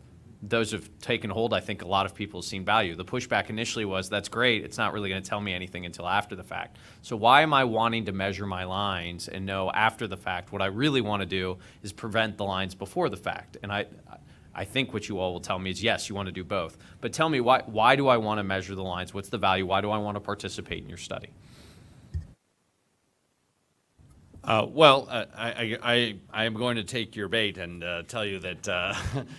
those have taken hold. I think a lot of people have seen value. The pushback initially was, that's great, it's not really going to tell me anything until after the fact. So why am I wanting to measure my lines and know after the fact? What I really want to do is prevent the lines before the fact. And I think what you all will tell me is, yes, you want to do both. But tell me, why do I want to measure the lines? What's the value? Why do I want to participate in your study? I am going to take your bait and tell you that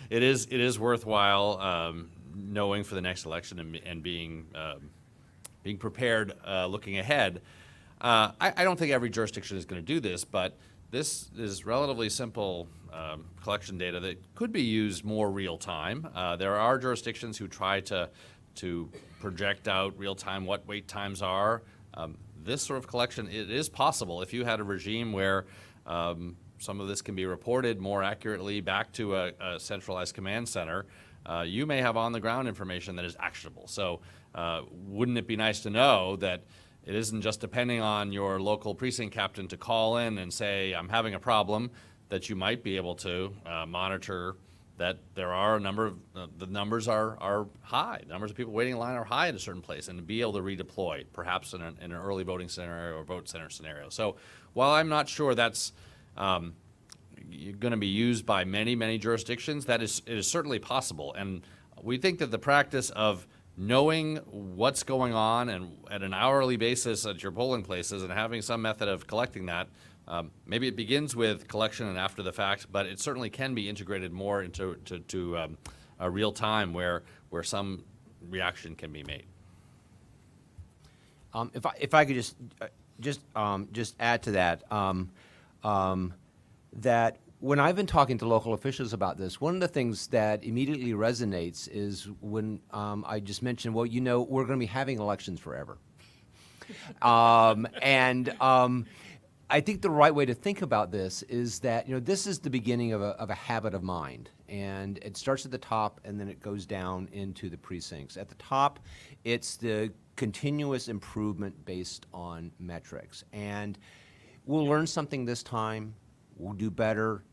it is worthwhile knowing for the next election and being prepared looking ahead. I don't think every jurisdiction is going to do this, but this is relatively simple collection data that could be used more real time. There are jurisdictions who try to project out real time what wait times are. This sort of collection, it is possible if you had a regime where some of this can be reported more accurately back to a centralized command center. You may have on-the-ground information that is actionable. So wouldn't it be nice to know that it isn't just depending on your local precinct captain to call in and say, I'm having a problem, that you might be able to monitor that there are a number of, the numbers are high. The numbers of people waiting in line are high at a certain place, and to be able to redeploy, perhaps in an early voting scenario or vote center scenario. So while I'm not sure that's going to be used by many jurisdictions, it is certainly possible. And we think that the practice of knowing what's going on and at an hourly basis at your polling places and having some method of collecting that, maybe it begins with collection and after the fact, but it certainly can be integrated more into a real time where some reaction can be made. If I could just add to that, that when I've been talking to local officials about this, one of the things that immediately resonates is when I just mentioned, well, you know, we're going to be having elections forever. I think the right way to think about this is that, you know, this is the beginning of a habit of mind, and it starts at the top and then it goes down into the precincts. At the top, it's the continuous improvement based on metrics, and we'll learn something this time. We'll do better.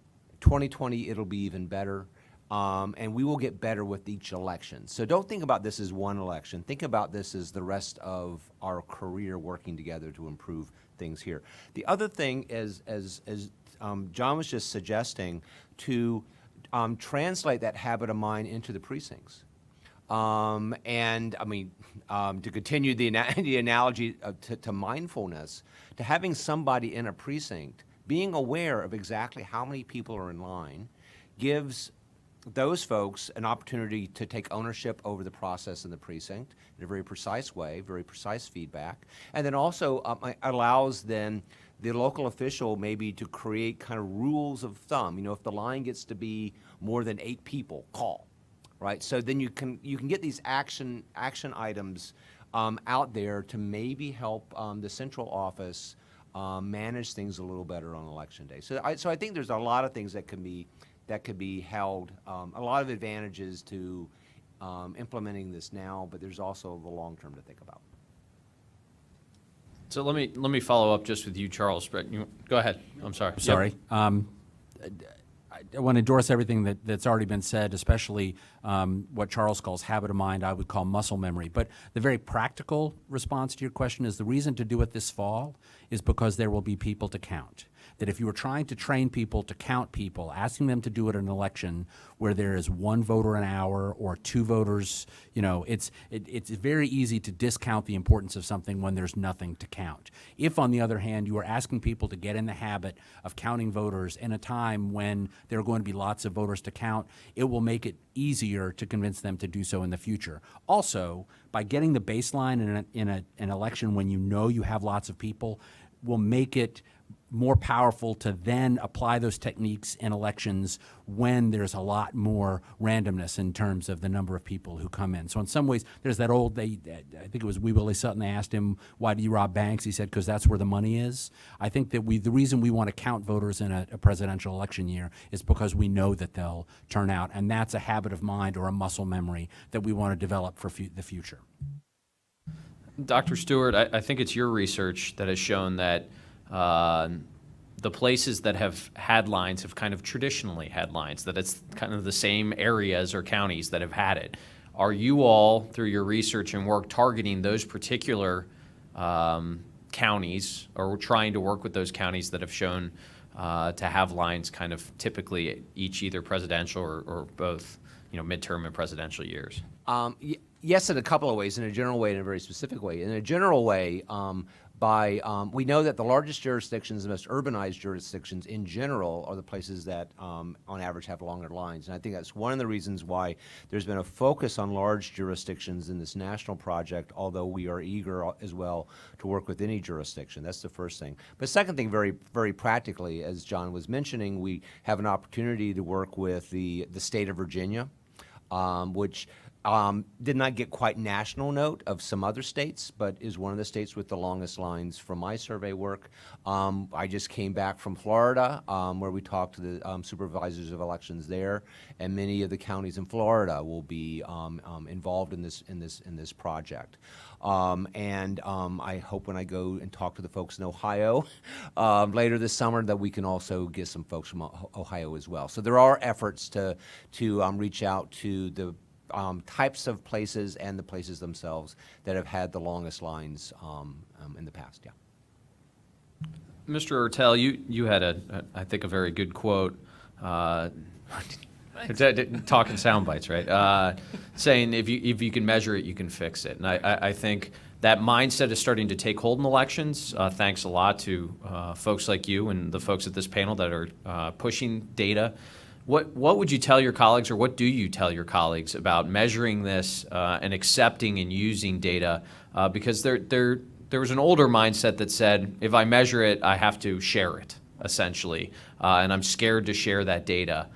2020, it'll be even better. And we will get better with each election. So don't think about this as one election. Think about this as the rest of our career working together to improve things here. The other thing is, as John was just suggesting, to translate that habit of mind into the precincts. And I mean, to continue the analogy to mindfulness, to having somebody in a precinct being aware of exactly how many people are in line gives those folks an opportunity to take ownership over the process in the precinct in a very precise way, very precise feedback, and then also allows then the local official maybe to create kind of rules of thumb. You know, if the line gets to be more than 8 people, call, right? So then you can get these action items out there to maybe help the central office manage things a little better on election day. So I think there's a lot of things that could be held, a lot of advantages to implementing this now, but there's also the long term to think about. So let me follow up just with you, Charles. Go ahead. I'm sorry. Sorry. I want to endorse everything that's already been said, especially what Charles calls habit of mind, I would call muscle memory. But the very practical response to your question is the reason to do it this fall is because there will be people to count. That if you were trying to train people to count people, asking them to do it in an election where there is 1 voter an hour or 2 voters, you know, it's very easy to discount the importance of something when there's nothing to count. If, on the other hand, you are asking people to get in the habit of counting voters in a time when there are going to be lots of voters to count, it will make it easier to convince them to do so in the future. Also, by getting the baseline in an election when you know you have lots of people, will make it more powerful to then apply those techniques in elections when there's a lot more randomness in terms of the number of people who come in. So in some ways, there's that old, I think it was Wee Willie Sutton, they asked him, why do you rob banks? He said, because that's where the money is. I think that the reason we want to count voters in a presidential election year is because we know that they'll turn out, and that's a habit of mind or a muscle memory that we want to develop for the future. Dr. Stewart, I think it's your research that has shown that the places that have had lines have kind of traditionally had lines, that it's kind of the same areas or counties that have had it. Are you all, through your research and work, targeting those particular counties, or trying to work with those counties that have shown to have lines kind of typically each either presidential or both, midterm and presidential years? Yes, in a couple of ways. In a general way and in a very specific way. In a general way, we know that the largest jurisdictions, the most urbanized jurisdictions in general, are the places that, on average, have longer lines. And I think that's one of the reasons why there's been a focus on large jurisdictions in this national project, although we are eager as well to work with any jurisdiction. That's the first thing. But second thing, very, very practically, as John was mentioning, we have an opportunity to work with the state of Virginia, which did not get quite national note of some other states, but is one of the states with the longest lines from my survey work. I just came back from Florida, where we talked to the supervisors of elections there, and many of the counties in Florida will be involved in this project. I hope when I go and talk to the folks in Ohio later this summer that we can also get some folks from Ohio as well. So there are efforts to reach out to the types of places and the places themselves that have had the longest lines in the past, yeah. Mr. Ertel, you had I think a very good quote, talking sound bites, right? Saying if you can measure it, you can fix it. And I think that mindset is starting to take hold in elections. Thanks a lot to folks like you and the folks at this panel that are pushing data. What would you tell your colleagues, or what do you tell your colleagues about measuring this and accepting and using data? Because there was an older mindset that said, if I measure it, I have to share it, essentially. And I'm scared to share that data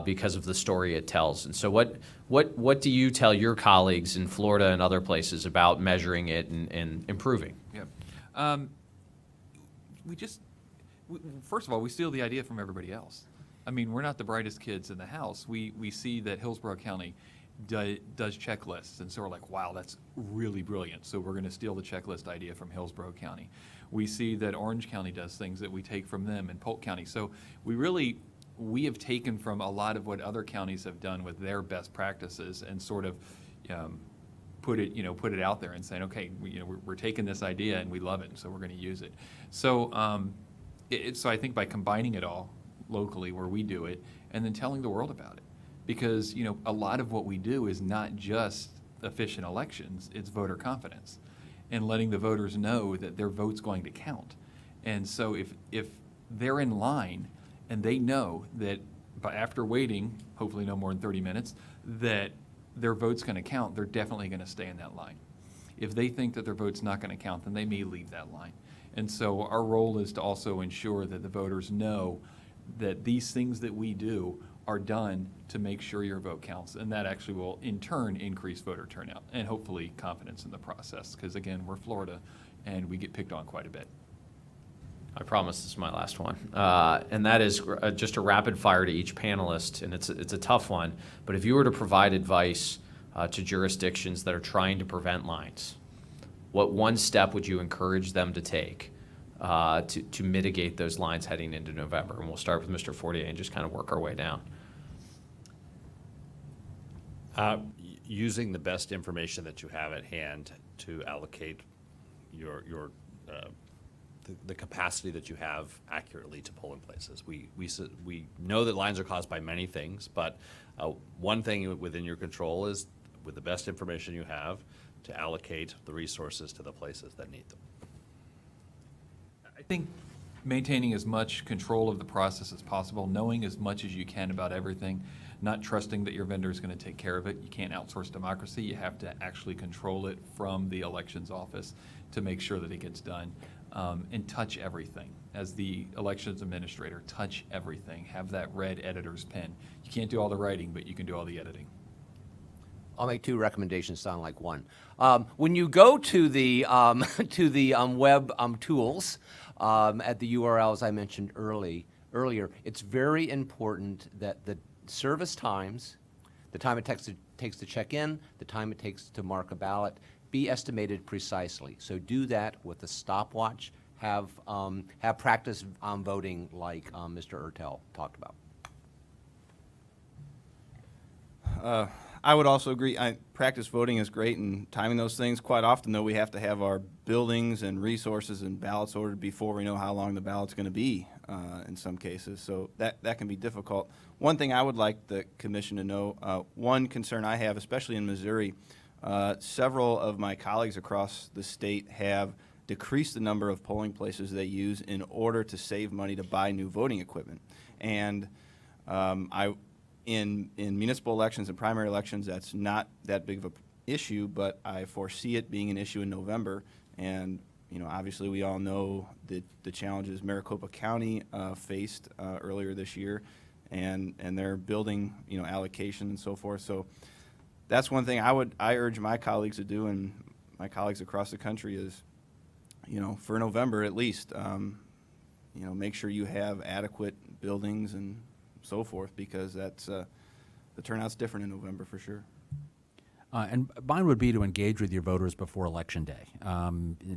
because of the story it tells. And so what do you tell your colleagues in Florida and other places about measuring it and improving? Yeah. First of all, we steal the idea from everybody else. I mean, we're not the brightest kids in the house. We see that Hillsborough County does checklists, and so we're like, wow, that's really brilliant. So we're going to steal the checklist idea from Hillsborough County. We see that Orange County does things that we take from them, and Polk County. So we have taken from a lot of what other counties have done with their best practices and sort of put it out there and saying, okay, we're taking this idea and we love it, so we're going to use it. So so I think by combining it all locally where we do it, and then telling the world about it. Because, a lot of what we do is not just efficient elections, it's voter confidence. And letting the voters know that their vote's going to count. And so if they're in line and they know that after waiting, hopefully no more than 30 minutes, that their vote's going to count, they're definitely going to stay in that line. If they think that their vote's not going to count, then they may leave that line. And so our role is to also ensure that the voters know that these things that we do are done to make sure your vote counts, and that actually will in turn increase voter turnout and hopefully confidence in the process, because again, we're Florida and we get picked on quite a bit. I promise this is my last one, and that is just a rapid fire to each panelist, and it's a tough one, but if you were to provide advice to jurisdictions that are trying to prevent lines, what one step would you encourage them to take to mitigate those lines heading into November? And we'll start with Mr. Fortier and just kind of work our way down. Using the best information that you have at hand to allocate the capacity that you have accurately to polling places. We know that lines are caused by many things, but one thing within your control is, with the best information you have, to allocate the resources to the places that need them. I think maintaining as much control of the process as possible, knowing as much as you can about everything, not trusting that your vendor is going to take care of it. You can't outsource democracy. You have to actually control it from the elections office to make sure that it gets done. and touch everything. As the elections administrator, touch everything. Have that red editor's pen. You can't do all the writing, but you can do all the editing. I'll make two recommendations sound like one. When you go to the web tools at the URLs I mentioned earlier, it's very important that the service times, the time it takes to check in, the time it takes to mark a ballot, be estimated precisely. So do that with a stopwatch. Have practice voting like Mr. Ertel talked about. I would also agree. Practice voting is great and timing those things. Quite often, though, we have to have our buildings and resources and ballots ordered before we know how long the ballot's going to be in some cases. So that can be difficult. One thing I would like the commission to know, one concern I have, especially in Missouri, several of my colleagues across the state have decreased the number of polling places they use in order to save money to buy new voting equipment. And in municipal elections and primary elections, that's not that big of an issue, but I foresee it being an issue in November. And obviously we all know the challenges Maricopa County faced earlier this year, and their building allocation and so forth. So that's one thing I urge my colleagues to do, and my colleagues across the country is, for November at least, make sure you have adequate buildings and so forth, because that's the turnout's different in November for sure. And mine would be to engage with your voters before Election Day.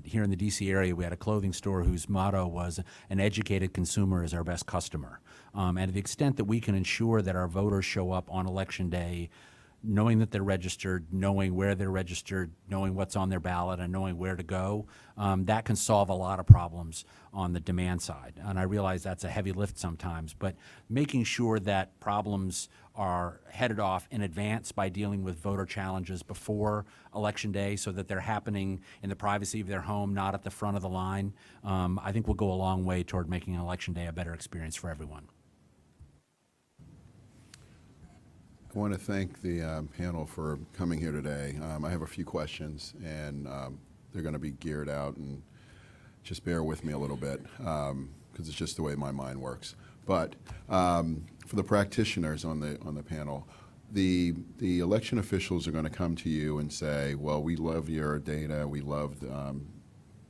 Here in the D.C. area, we had a clothing store whose motto was, "An educated consumer is our best customer." And to the extent that we can ensure that our voters show up on Election Day knowing that they're registered, knowing where they're registered, knowing what's on their ballot, and knowing where to go, that can solve a lot of problems on the demand side. And I realize that's a heavy lift sometimes, but making sure that problems are headed off in advance by dealing with voter challenges before Election Day so that they're happening in the privacy of their home, not at the front of the line, I think will go a long way toward making Election Day a better experience for everyone. I want to thank the panel for coming here today. I have a few questions, and they're going to be geared out, and just bear with me a little bit because it's just the way my mind works. But for the practitioners on the panel, the election officials are going to come to you and say, well, we love your data, we love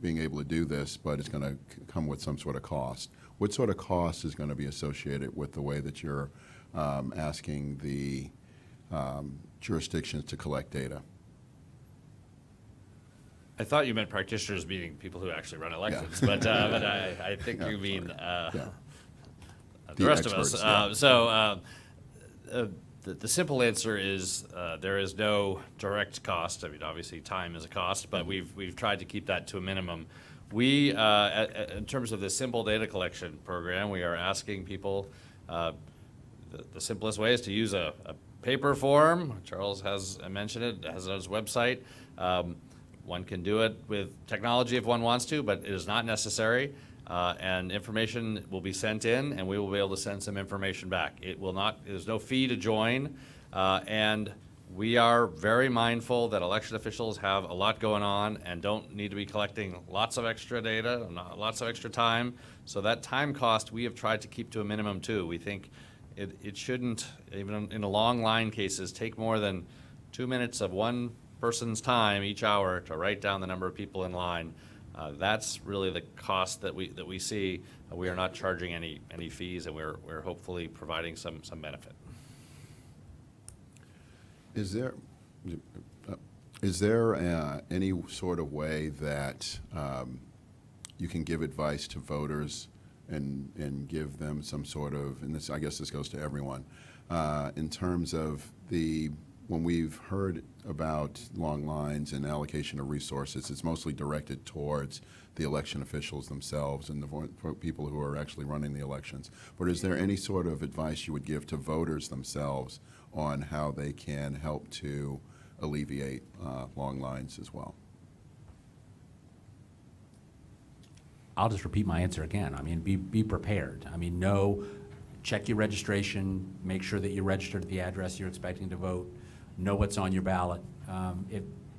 being able to do this, but it's going to come with some sort of cost. What sort of cost is going to be associated with the way that you're asking the jurisdictions to collect data? I thought you meant practitioners meaning people who actually run elections, but I think you mean the rest experts, of us. yeah. The simple answer is there is no direct cost. I mean, obviously, time is a cost, but we've tried to keep that to a minimum. We, in terms of the simple data collection program, we are asking people. The simplest way is to use a paper form. Charles has mentioned it, has on his website. One can do it with technology if one wants to, but it is not necessary. And information will be sent in, and we will be able to send some information back. It will not, there's no fee to join. And we are very mindful that election officials have a lot going on and don't need to be collecting lots of extra data, lots of extra time. So that time cost we have tried to keep to a minimum too. We think it shouldn't, even in a long line cases, take more than 2 minutes of one person's time each hour to write down the number of people in line. That's really the cost that we see. We are not charging any fees, and we're hopefully providing some benefit. Is there any sort of way that you can give advice to voters and give them some sort of, and this, I guess this goes to everyone, in terms of when we've heard about long lines and allocation of resources, it's mostly directed towards the election officials themselves and the people who are actually running the elections. But is there any sort of advice you would give to voters themselves on how they can help to alleviate long lines as well? I'll just repeat my answer again. I mean, be prepared. I mean, check your registration, make sure that you're registered at the address you're expecting to vote, know what's on your ballot.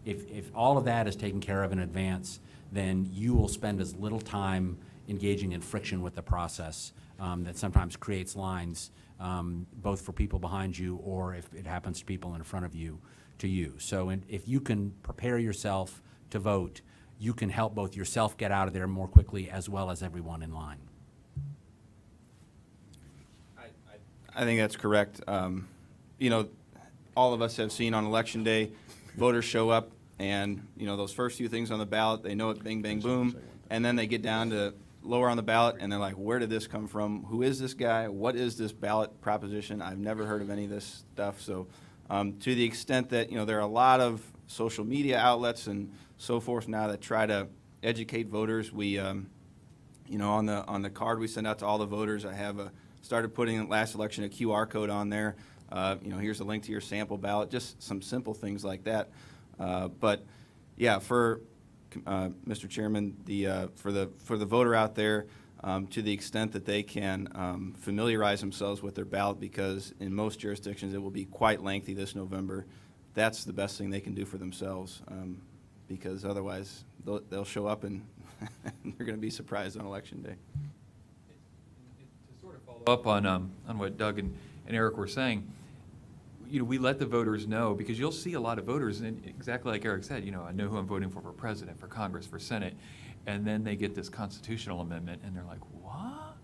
if all of that is taken care of in advance, then you will spend as little time engaging in friction with the process that sometimes creates lines, both for people behind you or if it happens to people in front of you, to you. So if you can prepare yourself to vote, you can help both yourself get out of there more quickly as well as everyone in line. I think that's correct. You know, all of us have seen on Election Day, voters show up and, you know, those first few things on the ballot, they know it, bing, bang, boom, and then they get down to lower on the ballot and they're like, where did this come from? Who is this guy? What is this ballot proposition? I've never heard of any of this stuff. So to the extent that, you know, there are a lot of social media outlets and so forth now that try to educate voters, we, you know, on the card we send out to all the voters, I have started putting in last election a QR code on there. You know, here's a link to your sample ballot, just some simple things like that. But yeah, for Mr. Chairman, for the voter out there, to the extent that they can familiarize themselves with their ballot, because in most jurisdictions it will be quite lengthy this November. That's the best thing they can do for themselves, because otherwise they'll show up and they're going to be surprised on Election Day. To sort of follow up on what Doug and Eric were saying, you know, we let the voters know, because you'll see a lot of voters, and exactly like Eric said, you know, I know who I'm voting for president, for Congress, for Senate, and then they get this constitutional amendment, and they're like, what?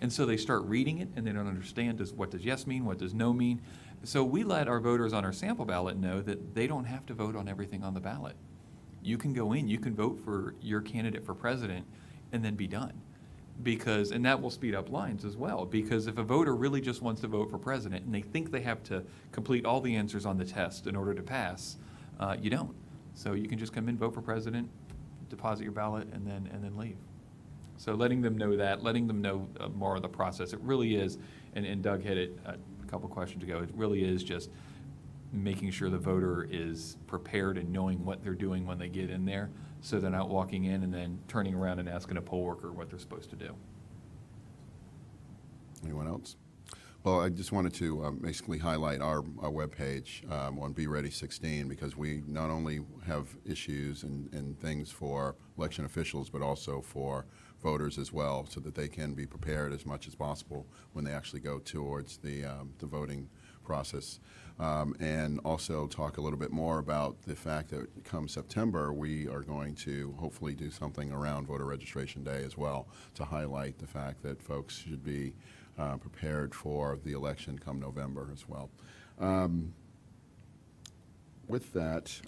And so they start reading it, and they don't understand what does yes mean, what does no mean. So we let our voters on our sample ballot know that they don't have to vote on everything on the ballot. You can go in, you can vote for your candidate for president, and then be done. Because, and that will speed up lines as well, because if a voter really just wants to vote for president and they think they have to complete all the answers on the test in order to pass, you don't. So you can just come in, vote for president, deposit your ballot, and then leave. So letting them know that, letting them know more of the process, it really is, and Doug hit it a couple questions ago, it really is just making sure the voter is prepared and knowing what they're doing when they get in there, so they're not walking in and then turning around and asking a poll worker what they're supposed to do. Anyone else? Well, I just wanted to basically highlight our webpage on Be Ready 16, because we not only have issues and things for election officials, but also for voters as well, so that they can be prepared as much as possible when they actually go towards the voting process. And also talk a little bit more about the fact that come September, we are going to hopefully do something around voter registration day as well, to highlight the fact that folks should be prepared for the election come November as well. With that,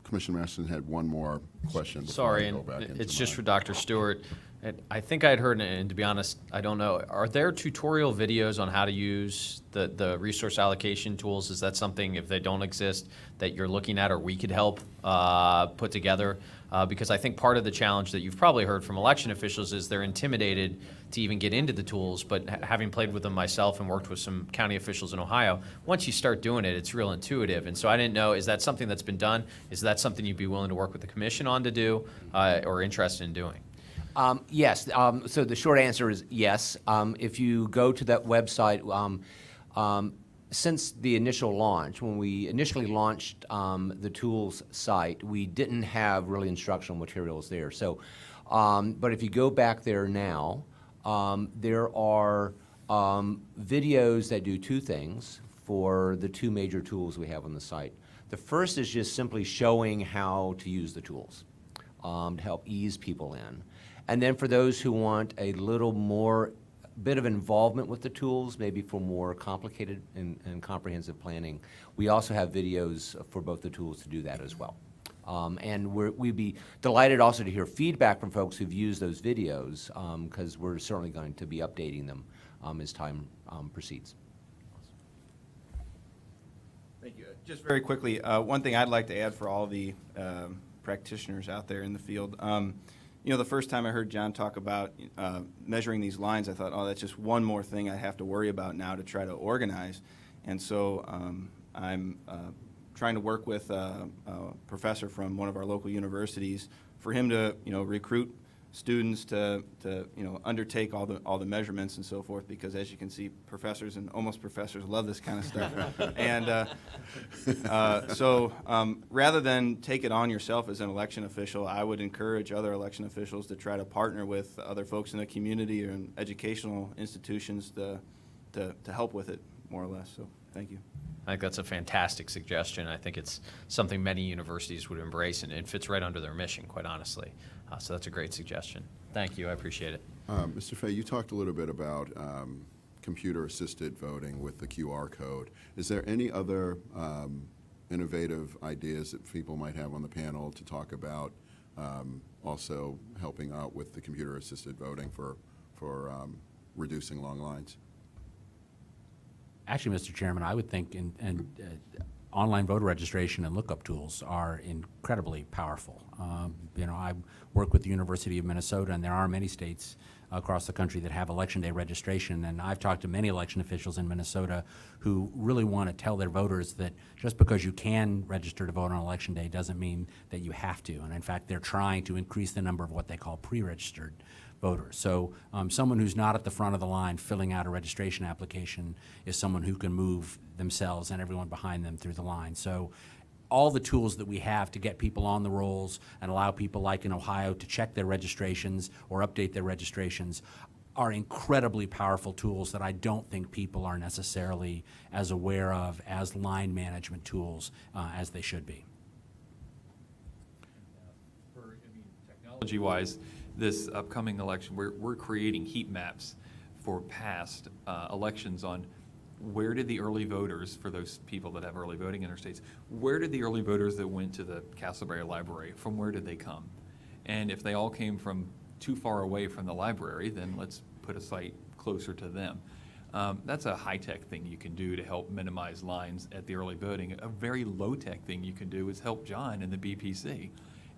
Commissioner Maston had one more question before Sorry, I go and back into it's just mine. for Dr. Stewart. And I think I'd heard, and to be honest, I don't know, are there tutorial videos on how to use the resource allocation tools? Is that something, if they don't exist, that you're looking at or we could help put together? Because I think part of the challenge that you've probably heard from election officials is they're intimidated to even get into the tools, but having played with them myself and worked with some county officials in Ohio, once you start doing it, it's real intuitive. And so I didn't know, is that something that's been done? Is that something you'd be willing to work with the commission on to do or interested in doing? Yes, so the short answer is yes. If you go to that website, since the initial launch, when we initially launched the tools site, we didn't have really instructional materials there. So, but if you go back there now, there are videos that do two things for the two major tools we have on the site. The first is just simply showing how to use the tools to help ease people in. And then for those who want a little more bit of involvement with the tools, maybe for more complicated and comprehensive planning, we also have videos for both the tools to do that as well. And we'd be delighted also to hear feedback from folks who've used those videos, because we're certainly going to be updating them as time proceeds. Thank you. Just very quickly, one thing I'd like to add for all the practitioners out there in the field. You know, the first time I heard John talk about measuring these lines, I thought, oh, that's just one more thing I have to worry about now to try to organize. And so I'm trying to work with a professor from one of our local universities for him to, you know, recruit students to undertake all the measurements and so forth, because as you can see, professors and almost professors love this kind of stuff. And so rather than take it on yourself as an election official, I would encourage other election officials to try to partner with other folks in the community or in educational institutions to help with it, more or less. So thank you. I think that's a fantastic suggestion. I think it's something many universities would embrace, and it fits right under their mission, quite honestly. So that's a great suggestion. Thank you. I appreciate it. Mr. Fay, you talked a little bit about computer-assisted voting with the QR code. Is there any other innovative ideas that people might have on the panel to talk about also helping out with the computer-assisted voting for reducing long lines? Actually, Mr. Chairman, I would think online voter registration and lookup tools are incredibly powerful. I work with the University of Minnesota, and there are many states across the country that have Election Day registration, and I've talked to many election officials in Minnesota who really want to tell their voters that just because you can register to vote on Election Day doesn't mean that you have to, and in fact, they're trying to increase the number of what they call pre-registered voters. So someone who's not at the front of the line filling out a registration application is someone who can move themselves and everyone behind them through the line. So all the tools that we have to get people on the rolls and allow people like in Ohio to check their registrations or update their registrations are incredibly powerful tools that I don't think people are necessarily as aware of as line management tools as they should be. Technology-wise, this upcoming election, we're creating heat maps for past elections on where did the early voters, for those people that have early voting in our states, where did the early voters that went to the Castleberry Library, from where did they come? And if they all came from too far away from the library, then let's put a site closer to them. That's a high-tech thing you can do to help minimize lines at the early voting. A very low-tech thing you can do is help John in the BPC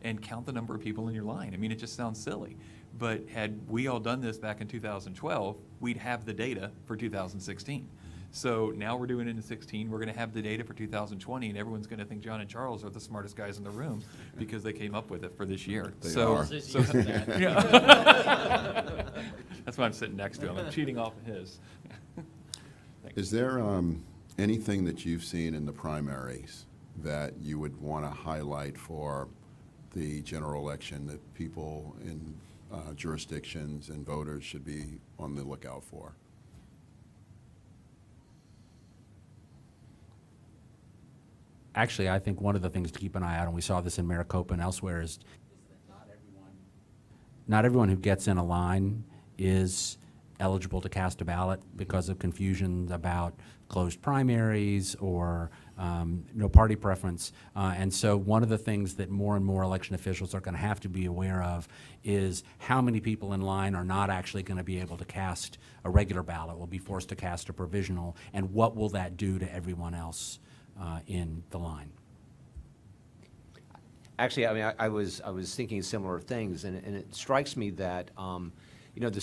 and count the number of people in your line. I mean, it just sounds silly. But had we all done this back in 2012, we'd have the data for 2016. So now we're doing it in 16, we're gonna have the data for 2020, and everyone's gonna think John and Charles are the smartest guys in the room because they came up with it for this year. They So- are. so- Yeah. That's why I'm sitting next to him, I'm cheating off of his. Is there anything that you've seen in the primaries that you would want to highlight for the general election that people in jurisdictions and voters should be on the lookout for? Actually, I think one of the things to keep an eye out, and we saw this in Maricopa and elsewhere, is that not everyone who gets in a line is eligible to cast a ballot because of confusion about closed primaries or no party preference. And so one of the things that more and more election officials are going to have to be aware of is how many people in line are not actually going to be able to cast a regular ballot, will be forced to cast a provisional, and what will that do to everyone else in the line. Actually, I mean, I was thinking similar things, and it strikes me that, the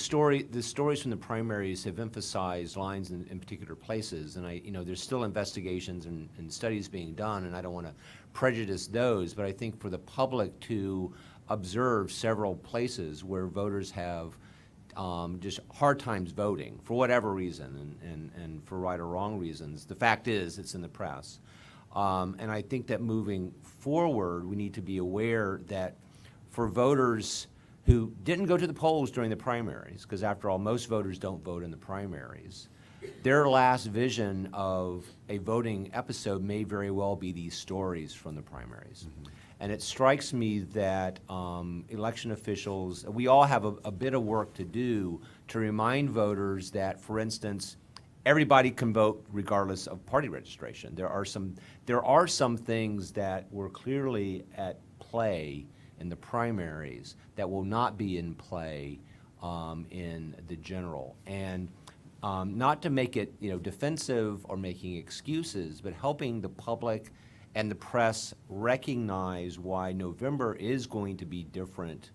stories from the primaries have emphasized lines in particular places, and there's still investigations and studies being done, and I don't want to prejudice those, but I think for the public to observe several places where voters have just hard times voting for whatever reason, and for right or wrong reasons. The fact is, it's in the press. And I think that moving forward, we need to be aware that for voters who didn't go to the polls during the primaries, because after all, most voters don't vote in the primaries, their last vision of a voting episode may very well be these stories from the primaries. Mm-hmm. And it strikes me that election officials, we all have a bit of work to do to remind voters that, for instance, everybody can vote regardless of party registration. There are some things that were clearly at play in the primaries that will not be in play in the general. And not to make it defensive or making excuses, but helping the public and the press recognize why November is going to be different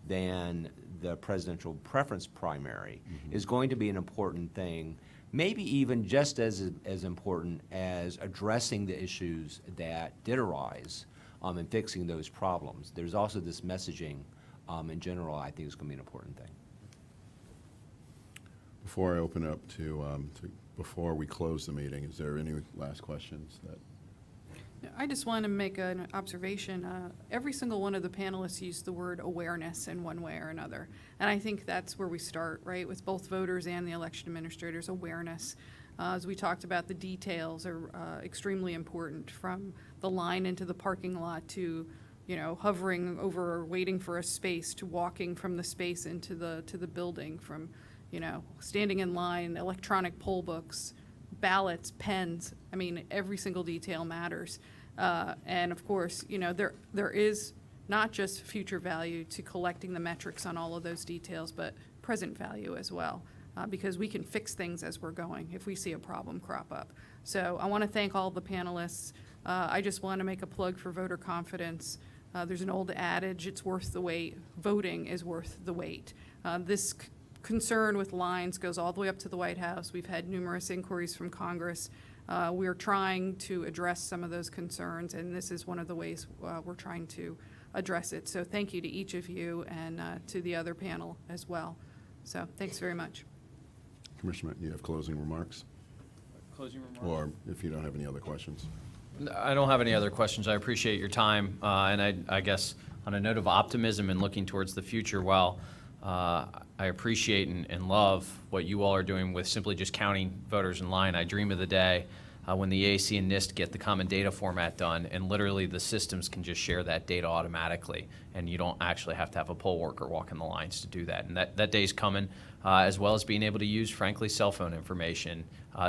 than the presidential preference primary is going to be an important thing, maybe even just as important as addressing the issues that did arise and fixing those problems. There's also this messaging in general, I think is going to be an important thing. Before I open it up before we close the meeting, is there any last questions that? I just want to make an observation. Every single one of the panelists used the word awareness in one way or another. And I think that's where we start, right, with both voters and the election administrators, awareness. As we talked about, the details are extremely important, from the line into the parking lot to, hovering over, waiting for a space, to walking from the space into the building, from, standing in line, electronic poll books, ballots, pens. I mean, every single detail matters. And of course, there is not just future value to collecting the metrics on all of those details, but present value as well, because we can fix things as we're going if we see a problem crop up. So I want to thank all the panelists. I just want to make a plug for voter confidence. There's an old adage, it's worth the wait. Voting is worth the wait. This concern with lines goes all the way up to the White House. We've had numerous inquiries from Congress. We're trying to address some of those concerns, and this is one of the ways we're trying to address it. So thank you to each of you and to the other panel as well. So thanks very much. Commissioner, you have closing remarks? Closing remarks? Or if you don't have any other questions? I don't have any other questions. I appreciate your time. And I guess on a note of optimism and looking towards the future, while I appreciate and love what you all are doing with simply just counting voters in line, I dream of the day when the EAC and NIST get the common data format done, and literally the systems can just share that data automatically, and you don't actually have to have a poll worker walking the lines to do that. And that day's coming, as well as being able to use, frankly, cell phone information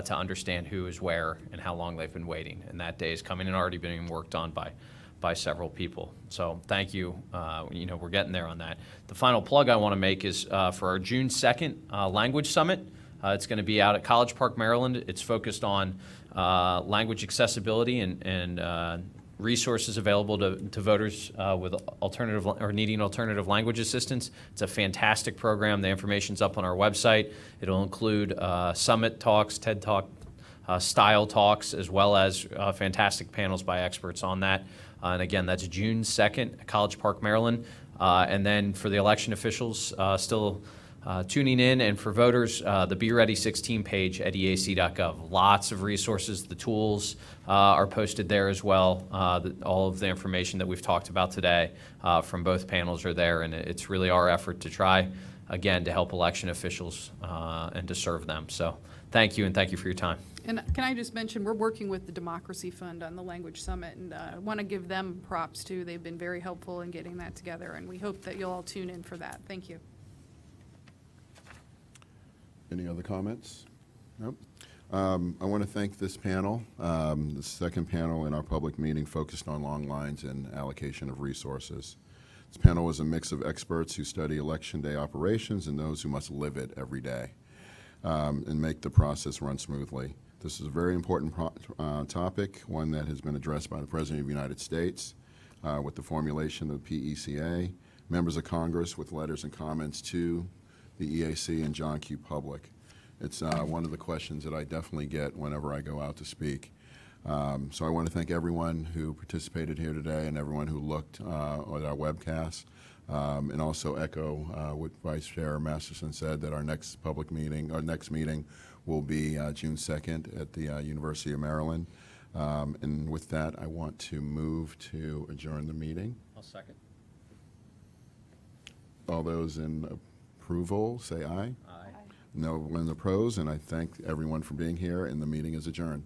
to understand who is where and how long they've been waiting. And that day is coming and already being worked on by several people. So thank you. We're getting there on that. The final plug I want to make is for our June 2nd Language Summit. It's going to be out at College Park, Maryland. It's focused on language accessibility and resources available to voters with alternative or needing alternative language assistance. It's a fantastic program. The information's up on our website. It'll include summit talks, TED Talk style talks, as well as fantastic panels by experts on that. And again, that's June 2nd at College Park, Maryland. And then for the election officials still tuning in, and for voters, the Be Ready 16 page at eac.gov. Lots of resources. The tools are posted there as well. All of the information that we've talked about today from both panels are there, and it's really our effort to try, again, to help election officials and to serve them. So thank you, and thank you for your time. And can I just mention, we're working with the Democracy Fund on the Language Summit, and I want to give them props too. They've been very helpful in getting that together, and we hope that you'll all tune in for that. Thank you. Any other comments? Nope. I want to thank this panel. The second panel in our public meeting focused on long lines and allocation of resources. This panel was a mix of experts who study Election Day operations and those who must live it every day and make the process run smoothly. This is a very important topic, one that has been addressed by the President of the United States with the formulation of the PECA, members of Congress with letters and comments to the EAC and John Q. Public. It's one of the questions that I definitely get whenever I go out to speak. So I want to thank everyone who participated here today and everyone who looked at our webcast, and also echo what Vice Chair Masterson said, that our next public meeting, our next meeting will be June 2nd at the University of Maryland. And with that, I want to move to adjourn the meeting. I'll second. All those in approval, say aye. Aye. No one opposed, and I thank everyone for being here, and the meeting is adjourned.